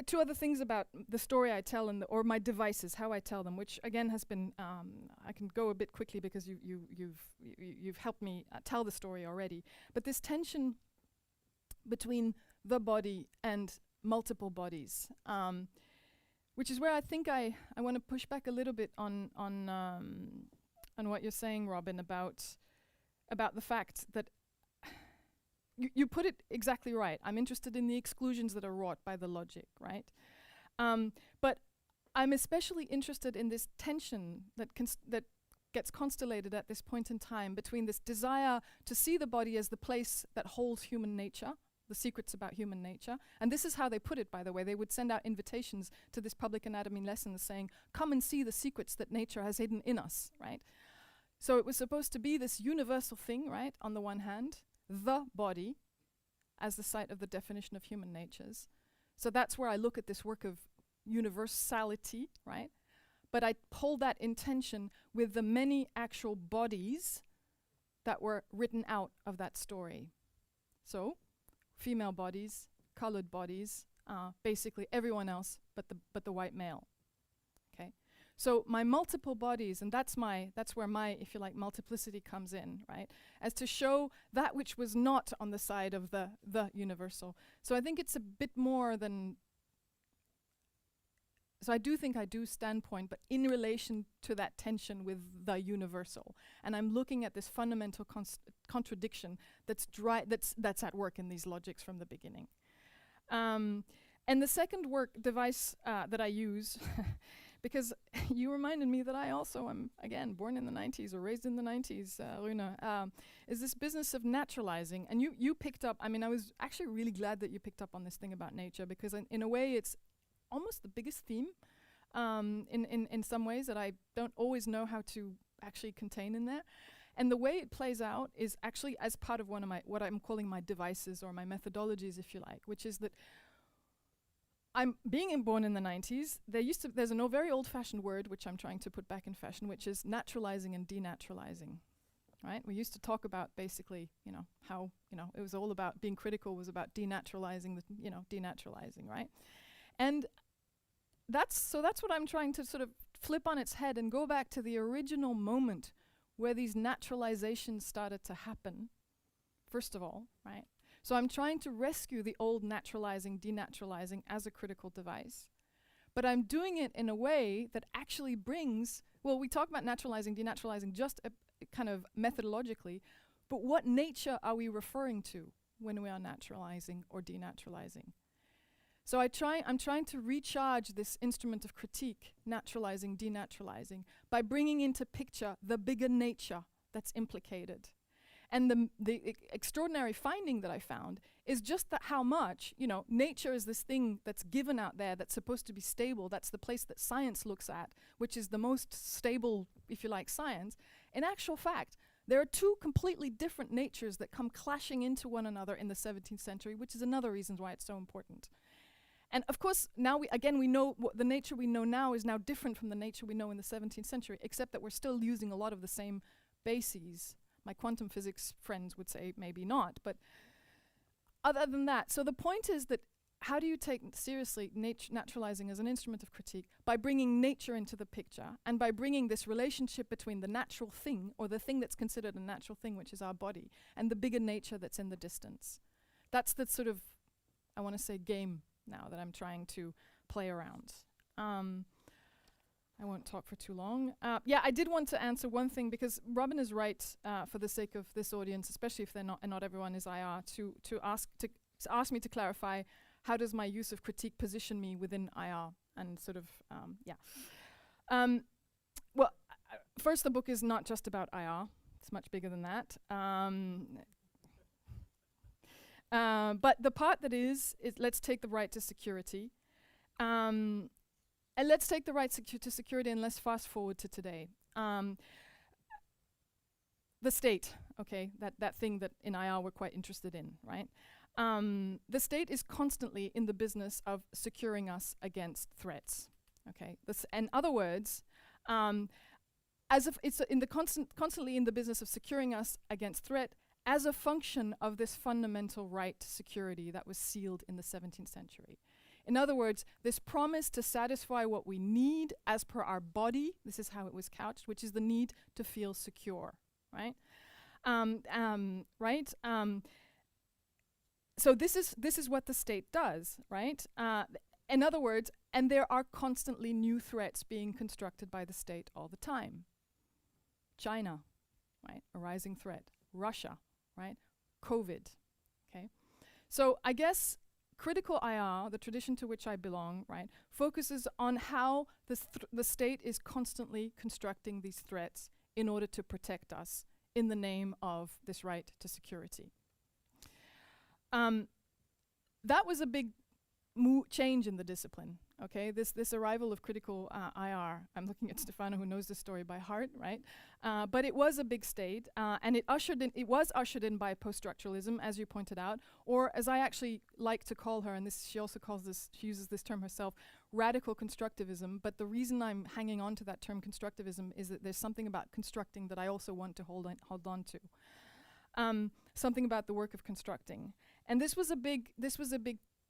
Two other things about the story I tell or my devices, how I tell them, which again has been, I can go a bit quickly because you've helped me tell the story already. But this tension between the body and multiple bodies, which is where I think I want to push back a little bit on what you're saying, Robin, about the fact that you put it exactly right. I'm interested in the exclusions that are wrought by the logic, right? But I'm especially interested in this tension that gets constellated at this point in time between this desire to see the body as the place that holds human nature, the secrets about human nature. And this is how they put it, by the way. They would send out invitations to this public anatomy lessons saying, come and see the secrets that nature has hidden in us, right? So it was supposed to be this universal thing, right, on the one hand, the body as the site of the definition of human natures. So that's where I look at this work of universality, right? But I hold that in tension with the many actual bodies that were written out of that story. So female bodies, colored bodies, basically everyone else but the white male. Okay, so my multiple bodies, and that's where my, if you like, multiplicity comes in, right? As to show that which was not on the side of the universal. So I think it's a bit more than. So I do think I do standpoint, but in relation to that tension with the universal, and I'm looking at this fundamental contradiction that's at work in these logics from the beginning. And the second device that I use, because you reminded me that I also am, again, born in the 90s or raised in the 90s, Rune, is this business of naturalizing. And you picked up, I mean, I was actually really glad that you picked up on this thing about nature, because in a way it's almost the biggest theme in some ways that I don't always know how to actually contain in there. And the way it plays out is actually as part of one of my, what I'm calling my devices or my methodologies, if you like, which is that I'm born in the 90s. There's a very old-fashioned word which I'm trying to put back in fashion, which is naturalizing and denaturalizing. Right? We used to talk about basically, how, it was all about being critical, was about denaturalizing, denaturalizing, right? And that's what I'm trying to sort of flip on its head and go back to the original moment where these naturalizations started to happen, first of all, right? So I'm trying to rescue the old naturalizing, denaturalizing as a critical device. But I'm doing it in a way that actually brings, well, we talk about naturalizing, denaturalizing just kind of methodologically, but what nature are we referring to when we are naturalizing or denaturalizing? So I'm trying to recharge this instrument of critique, naturalizing, denaturalizing, by bringing into picture the bigger nature that's implicated. And the extraordinary finding that I found is just that how much, nature is this thing that's given out there that's supposed to be stable. That's the place that science looks at, which is the most stable, if you like, science. In actual fact, there are two completely different natures that come clashing into one another in the 17th century, which is another reason why it's so important. And of course, now we know the nature we know now is now different from the nature we know in the 17th century, except that we're still using a lot of the same bases. My quantum physics friends would say maybe not, but other than that. So the point is that how do you take seriously naturalizing as an instrument of critique? By bringing nature into the picture and by bringing this relationship between the natural thing, or the thing that's considered a natural thing, which is our body, and the bigger nature that's in the distance. That's the sort of, I want to say, game now that I'm trying to play around. I won't talk for too long. I did want to answer one thing, because Robin is right, for the sake of this audience, especially if they're not, and not everyone is IR, to ask me to clarify how does my use of critique position me within IR, and sort of, first, the book is not just about IR. It's much bigger than that. But the part that is let's take the right to security. And let's take the right to security, and let's fast forward to today. The state, okay, that thing that in IR we're quite interested in, right? The state is constantly in the business of securing us against threats, okay? In other words, as if it's constantly in the business of securing us against threat, as a function of this fundamental right to security that was sealed in the 17th century. In other words, this promise to satisfy what we need as per our body, this is how it was couched, which is the need to feel secure, right? So this is what the state does, right? In other words, and there are constantly new threats being constructed by the state all the time. China, right? A rising threat. Russia, right? COVID, okay? So I guess critical IR, the tradition to which I belong, right, focuses on how the state is constantly constructing these threats in order to protect us in the name of this right to security. That was a big change in the discipline, okay? This arrival of critical IR. I'm looking at Stefano, who knows the story by heart, right? But it was a big state, and it was ushered in by post-structuralism, as you pointed out, or as I actually like to call her, and she uses this term herself, radical constructivism. But the reason I'm hanging on to that term constructivism is that there's something about constructing that I also want to hold on to. Something about the work of constructing. And this was a big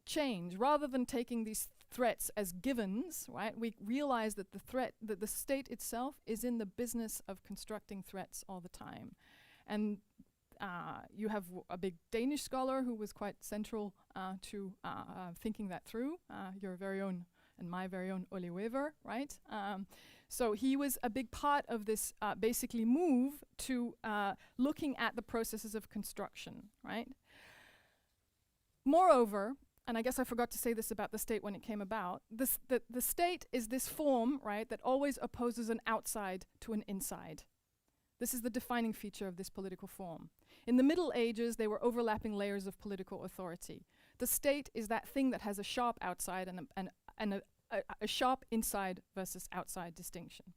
change. Rather than taking these threats as givens, right, we realize that the state itself is in the business of constructing threats all the time. And you have a big Danish scholar who was quite central to thinking that through, your very own and my very own Ole Wever, right? So he was a big part of this basically move to looking at the processes of construction, right? Moreover, and I guess I forgot to say this about the state when it came about, the state is this form, right, that always opposes an outside to an inside. This is the defining feature of this political form. In the Middle Ages, they were overlapping layers of political authority. The state is that thing that has a sharp outside and a sharp inside versus outside distinction.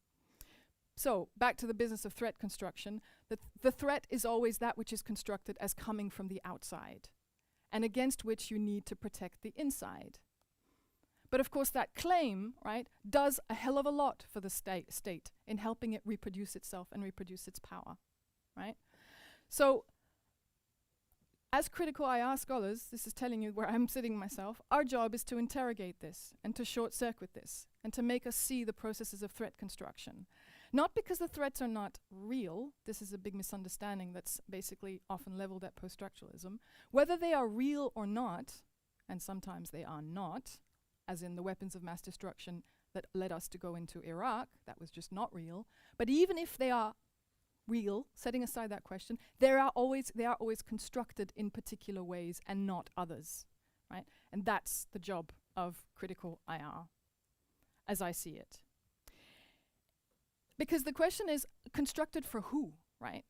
So, back to the business of threat construction, the threat is always that which is constructed as coming from the outside, and against which you need to protect the inside. But of course that claim, right, does a hell of a lot for the state in helping it reproduce itself and reproduce its power, right? So, as critical IR scholars, this is telling you where I'm sitting myself, our job is to interrogate this and to short-circuit this and to make us see the processes of threat construction. Not because the threats are not real, this is a big misunderstanding that's basically often leveled at post-structuralism. Whether they are real or not, and sometimes they are not, as in the weapons of mass destruction that led us to go into Iraq, that was just not real. But even if they are real, setting aside that question, they are always constructed in particular ways and not others, right? And that's the job of critical IR, as I see it. Because the question is, constructed for who, right?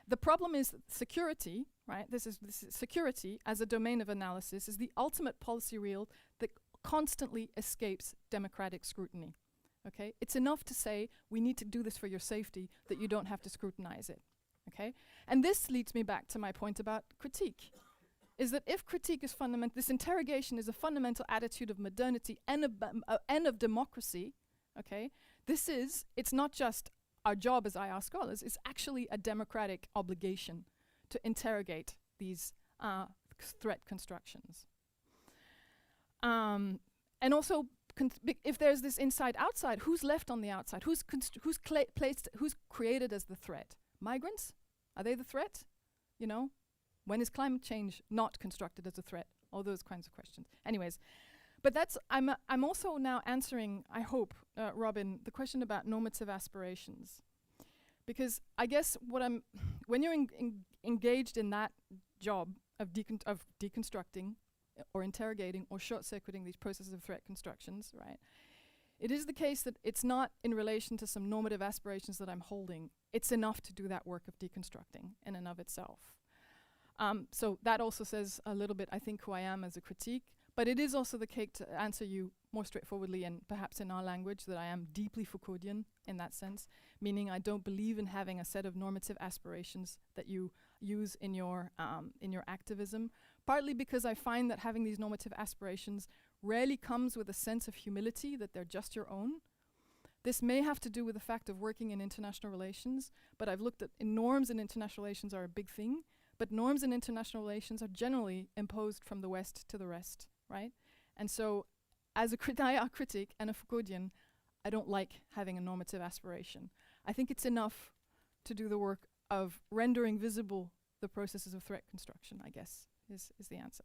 The problem is security, right? This is security as a domain of analysis is the ultimate policy real that constantly escapes democratic scrutiny. Okay, it's enough to say we need to do this for your safety that you don't have to scrutinize it. Okay, and this leads me back to my point about critique. Is that if critique is fundamental, this interrogation is a fundamental attitude of modernity and of democracy. Okay, it's not just our job as IR scholars, it's actually a democratic obligation to interrogate these threat constructions. And also, if there's this inside-outside, who's left on the outside? Who's created as the threat? Migrants? Are they the threat? You know, when is climate change not constructed as a threat? All those kinds of questions. Anyways, but I'm also now answering, I hope, Robin, the question about normative aspirations, because I guess when you're engaged in that job of deconstructing or interrogating or short-circuiting these processes of threat constructions, right? It is the case that it's not in relation to some normative aspirations that I'm holding. It's enough to do that work of deconstructing in and of itself. So that also says a little bit, I think, who I am as a critique, but it is also the case to answer you more straightforwardly and perhaps in our language that I am deeply Foucauldian in that sense, meaning I don't believe in having a set of normative aspirations that you use in your activism, partly because I find that having these normative aspirations rarely comes with a sense of humility, that they're just your own. This may have to do with the fact of working in international relations, but I've looked at norms in international relations are a big thing, but norms in international relations are generally imposed from the West to the rest, right? And so, as a critic and a Foucauldian, I don't like having a normative aspiration. I think it's enough to do the work of rendering visible the processes of threat construction, I guess, is the answer.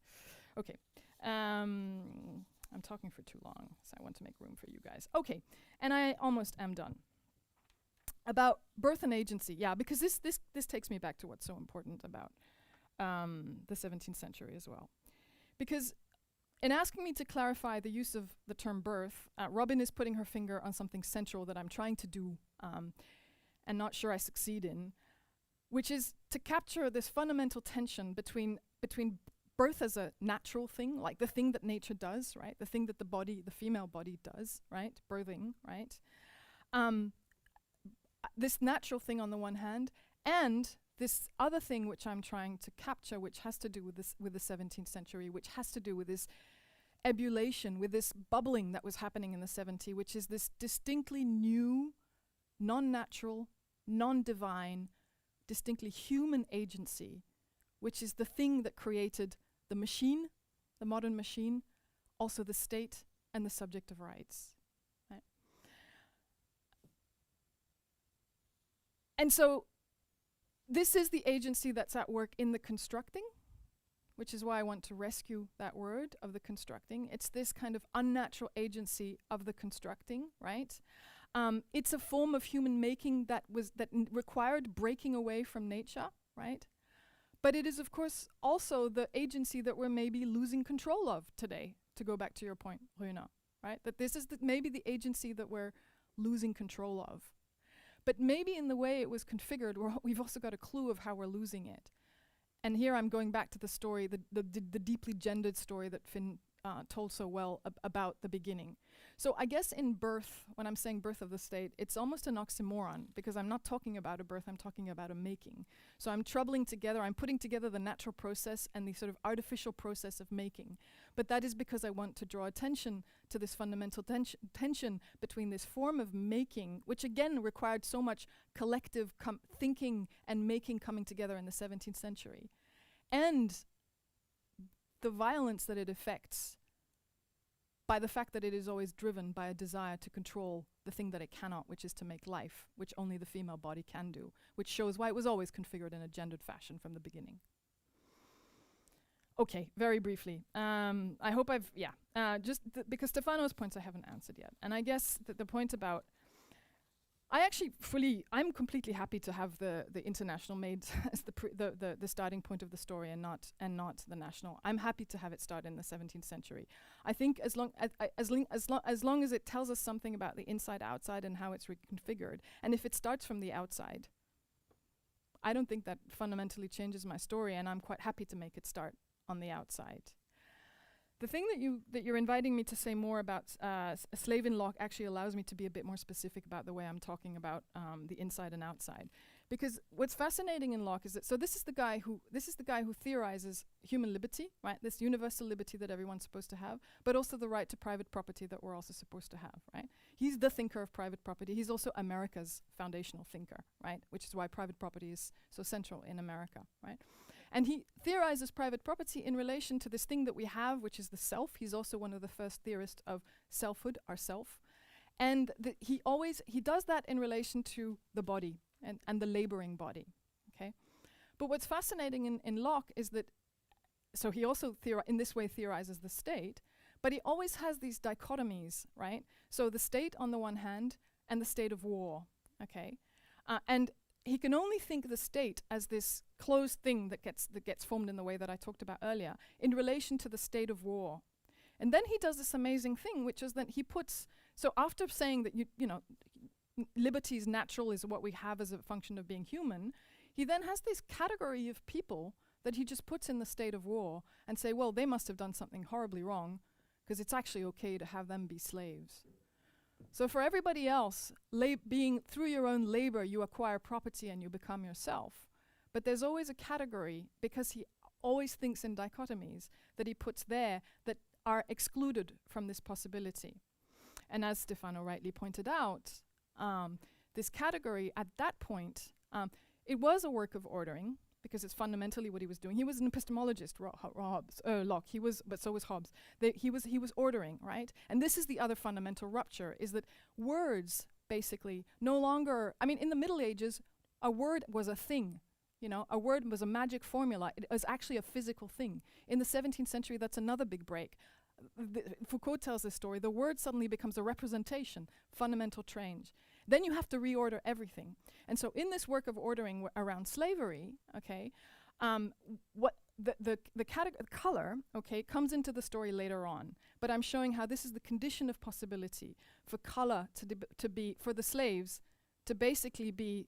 Okay. I'm talking for too long, so I want to make room for you guys. Okay, and I almost am done. About birth and agency, yeah, because this takes me back to what's so important about the 17th century as well. Because in asking me to clarify the use of the term birth, Robin is putting her finger on something central that I'm trying to do and not sure I succeed in, which is to capture this fundamental tension between birth as a natural thing, like the thing that nature does, right? The thing that the female body does, right? Birthing, right? This natural thing on the one hand, and this other thing which I'm trying to capture, which has to do with the 17th century, which has to do with this ebullition, with this bubbling that was happening in the 70s, which is this distinctly new, non-natural, non-divine, distinctly human agency, which is the thing that created the machine, the modern machine, also the state and the subject of rights. Right? And so this is the agency that's at work in the constructing, which is why I want to rescue that word of the constructing. It's this kind of unnatural agency of the constructing, right? It's a form of human making that required breaking away from nature, right? But it is, of course, also the agency that we're maybe losing control of today, to go back to your point, Runa, right? That this is maybe the agency that we're losing control of. But maybe in the way it was configured, we've also got a clue of how we're losing it. And here I'm going back to the story, the deeply gendered story that Finn told so well about the beginning. So I guess in birth, when I'm saying birth of the state, it's almost an oxymoron, because I'm not talking about a birth, I'm talking about a making. So I'm putting together the natural process and the sort of artificial process of making. But that is because I want to draw attention to this fundamental tension between this form of making, which again required so much collective thinking and making coming together in the 17th century, and the violence that it affects by the fact that it is always driven by a desire to control the thing that it cannot, which is to make life, which only the female body can do, which shows why it was always configured in a gendered fashion from the beginning. Okay, very briefly. I hope because Stefano's points I haven't answered yet. And I guess that the point about, I'm completely happy to have the international made as the starting point of the story and not the national. I'm happy to have it start in the 17th century. I think as long as it tells us something about the inside outside and how it's reconfigured, and if it starts from the outside, I don't think that fundamentally changes my story, and I'm quite happy to make it start on the outside. The thing that you're inviting me to say more about a slave in Locke actually allows me to be a bit more specific about the way I'm talking about the inside and outside. Because what's fascinating in Locke is that this is the guy who theorizes human liberty, right? This universal liberty that everyone's supposed to have, but also the right to private property that we're also supposed to have, right? He's the thinker of private property. He's also America's foundational thinker, right? Which is why private property is so central in America, right? And he theorizes private property in relation to this thing that we have, which is the self. He's also one of the first theorists of selfhood, ourself. And he does that in relation to the body and the laboring body, okay? But what's fascinating in Locke is that, so he also in this way theorizes the state, but he always has these dichotomies, right? So the state on the one hand and the state of war, okay? And he can only think the state as this closed thing that gets formed in the way that I talked about earlier, in relation to the state of war. And then he does this amazing thing, which is that he puts, so after saying that liberty is natural, is what we have as a function of being human, he then has this category of people that he just puts in the state of war and say, well, they must have done something horribly wrong, because it's actually okay to have them be slaves. So for everybody else, being through your own labor, you acquire property and you become yourself. But there's always a category, because he always thinks in dichotomies, that he puts there that are excluded from this possibility. And as Stefano rightly pointed out, this category at that point, it was a work of ordering, because it's fundamentally what he was doing. He was an epistemologist, Locke. But so was Hobbes. He was ordering, right? And this is the other fundamental rupture: is that words basically no longer. I mean, in the Middle Ages, a word was a thing. A word was a magic formula. It was actually a physical thing. In the 17th century, that's another big break. Foucault tells this story. The word suddenly becomes a representation, fundamental change. Then you have to reorder everything. And so in this work of ordering around slavery, okay, what the color, okay, comes into the story later on. But I'm showing how this is the condition of possibility for color to be, for the slaves, to basically be,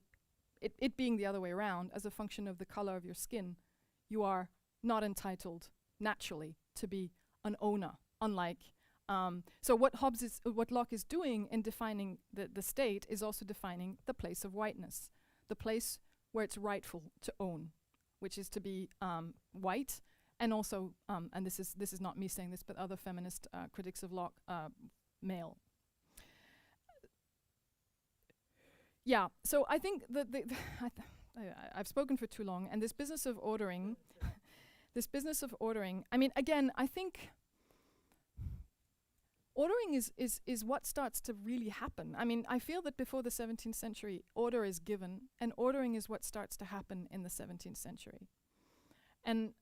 it being the other way around, as a function of the color of your skin. You are not entitled naturally to be an owner, unlike so what Locke is doing in defining the state is also defining the place of whiteness, the place where it's rightful to own, which is to be white, and also, and this is not me saying this, but other feminist critics of Locke, male. Yeah, so I think that I've spoken for too long, and this business of ordering, I mean, again, I think ordering is what starts to really happen. I mean, I feel that before the 17th century, order is given, and ordering is what starts to happen in the 17th century. And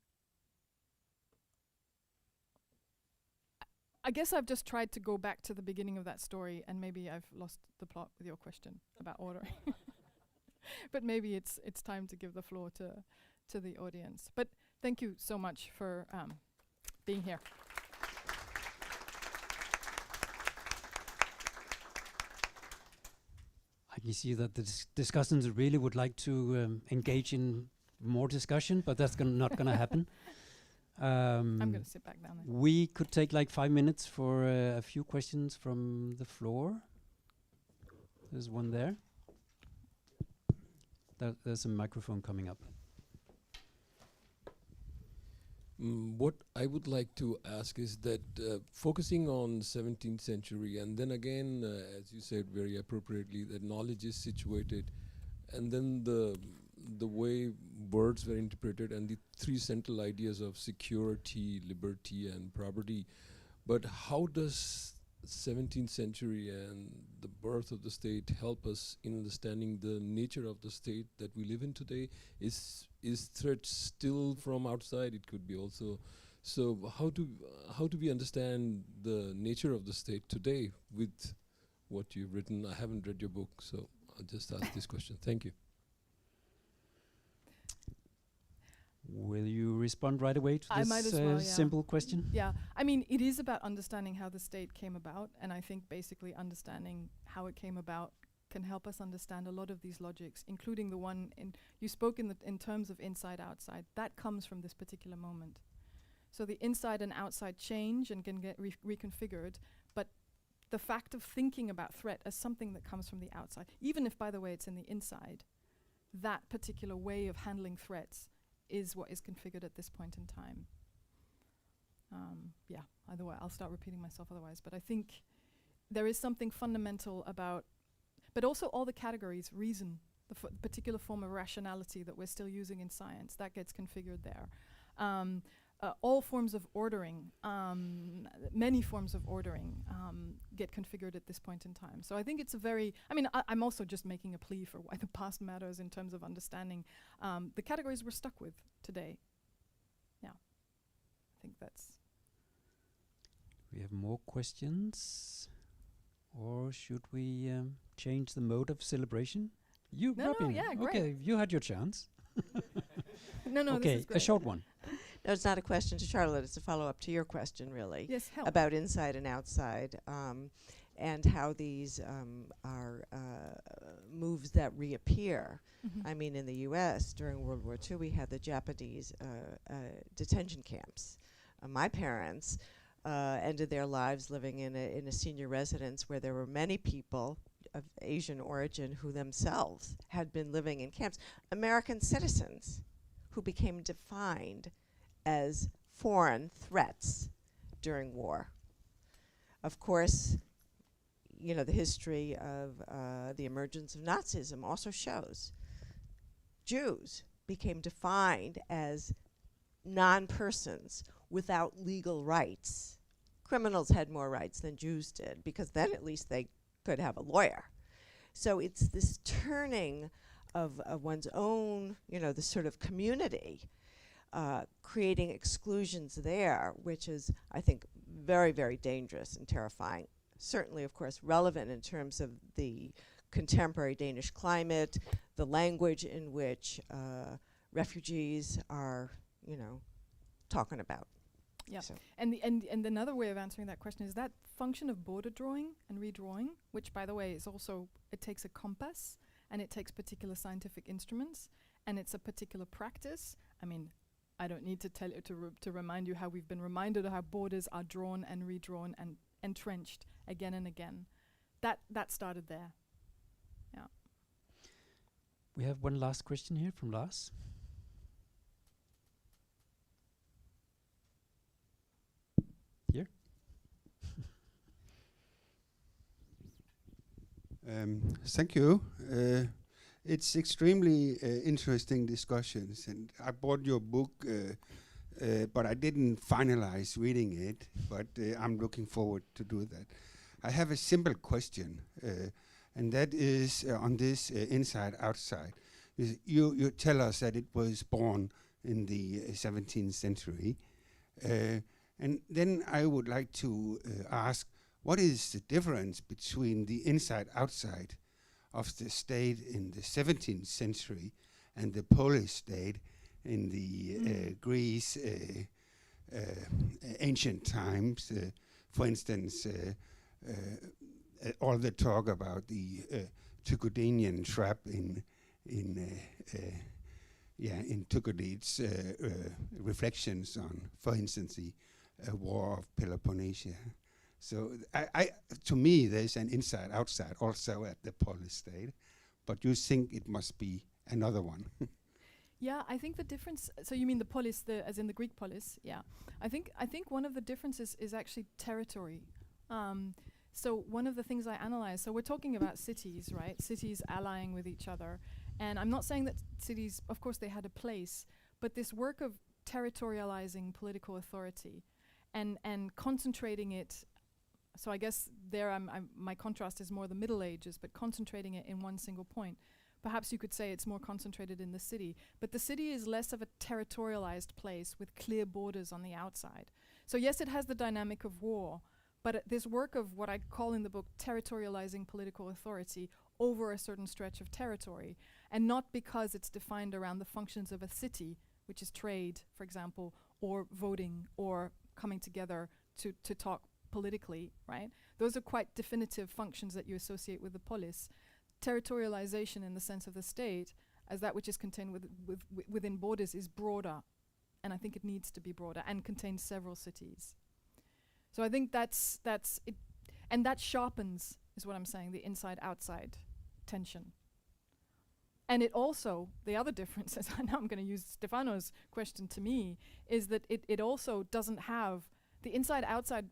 I guess I've just tried to go back to the beginning of that story, and maybe I've lost the plot with your question about ordering. But maybe it's time to give the floor to the audience. But thank you so much for being here. I can see that the discussants really would like to engage in more discussion, but that's not going to happen. I'm going to sit back down there. We could take like 5 minutes for a few questions from the floor. There's one there. There's a microphone coming up. What I would like to ask is that focusing on 17th century, and then again, as you said very appropriately, that knowledge is situated, and then the way words were interpreted, and the three central ideas of security, liberty, and property. But how does 17th century and the birth of the state help us in understanding the nature of the state that we live in today? Is threat still from outside? It could be also. So how do we understand the nature of the state today with what you've written? I haven't read your book, so I'll just ask this question. Thank you. Will you respond right away to I this might as well, yeah. simple question? Yeah, I mean, it is about understanding how the state came about, and I think basically understanding how it came about can help us understand a lot of these logics, including the one you spoke in terms of inside-outside. That comes from this particular moment. So the inside and outside change and can get reconfigured, but the fact of thinking about threat as something that comes from the outside, even if, by the way, it's in the inside, that particular way of handling threats is what is configured at this point in time. Yeah, either way, I'll start repeating myself otherwise, but I think there is something fundamental about, but also all the categories, reason, the particular form of rationality that we're still using in science, that gets configured there. All forms of ordering, many forms of ordering get configured at this point in time. So I think it's a very, I'm also just making a plea for why the past matters in terms of understanding the categories we're stuck with today. Yeah, I think that's. We have more questions? Or should we change the mode of celebration? No, yeah, great. Okay, you had your chance. No, okay, this is great. A short one. No, it's not a question to Charlotte. It's a follow-up to your question, really. Yes, help. About inside and outside, and how these are moves that reappear. Mm-hmm. I mean, in the U.S. during World War II, we had the Japanese detention camps. My parents ended their lives living in a senior residence where there were many people of Asian origin who themselves had been living in camps. American citizens who became defined as foreign threats during war. Of course, you know, the history of the emergence of Nazism also shows Jews became defined as non-persons without legal rights. Criminals had more rights than Jews did, because then at least they could have a lawyer. So it's this turning of one's own, you know, the sort of community, creating exclusions there, which is, I think, very, very dangerous and terrifying. Certainly, of course, relevant in terms of the contemporary Danish climate, the language in which refugees are, you know, talking about. Yeah, so. and another way of answering that question is that function of border drawing and redrawing, which, by the way, is also, it takes a compass and it takes particular scientific instruments and it's a particular practice. I mean, I don't need to tell you to remind you how we've been reminded of how borders are drawn and redrawn and entrenched again and again. That started there. Yeah. We have one last question here from Lars. Here. Thank you. It's extremely interesting discussions, and I bought your book, but I didn't finalize reading it, but I'm looking forward to do that. I have a simple question, and that is on this inside-outside. You tell us that it was born in the 17th century, and then I would like to ask, what is the difference between the inside-outside of the state in the 17th century and the Polish state in the Greece ancient times. For instance, all the talk about the Tucudinian trap in Thucydides's reflections on, for instance, the War of Peloponnese. So to me, there's an inside-outside also at the polis state, but you think it must be another one. Yeah, I think the difference. So you mean the polis, as in the Greek polis? Yeah, I think one of the differences is actually territory. So one of the things I analyze. So we're talking about cities, right? Cities allying with each other, and I'm not saying that cities, of course, they had a place, but this work of territorializing political authority, and concentrating it. So I guess there, my contrast is more the Middle Ages, but concentrating it in one single point. Perhaps you could say it's more concentrated in the city, but the city is less of a territorialized place with clear borders on the outside. So yes, it has the dynamic of war, but this work of what I call in the book territorializing political authority over a certain stretch of territory, and not because it's defined around the functions of a city, which is trade, for example, or voting, or coming together to talk politically, right? Those are quite definitive functions that you associate with the polis. Territorialization in the sense of the state, as that which is contained within borders, is broader, and I think it needs to be broader and contains several cities. So I think that's it, and that sharpens, is what I'm saying, the inside-outside tension. And it also, the other difference, is now I'm going to use Stefano's question to me, is that it also doesn't have the inside-outside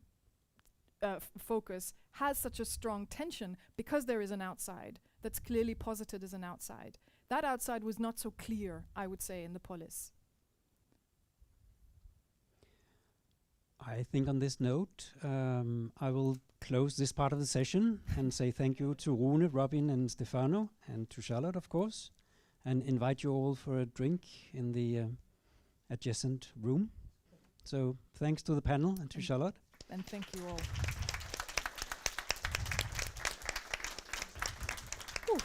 focus has such a strong tension because there is an outside that's clearly posited as an outside. That outside was not so clear, I would say, in the polis. I think on this note, I will close this part of the session and say thank you to Rune, Robin, and Stefano, and to Charlotte, of course, and invite you all for a drink in the adjacent room. So thanks to the panel and to Charlotte. And thank you all. Ooh.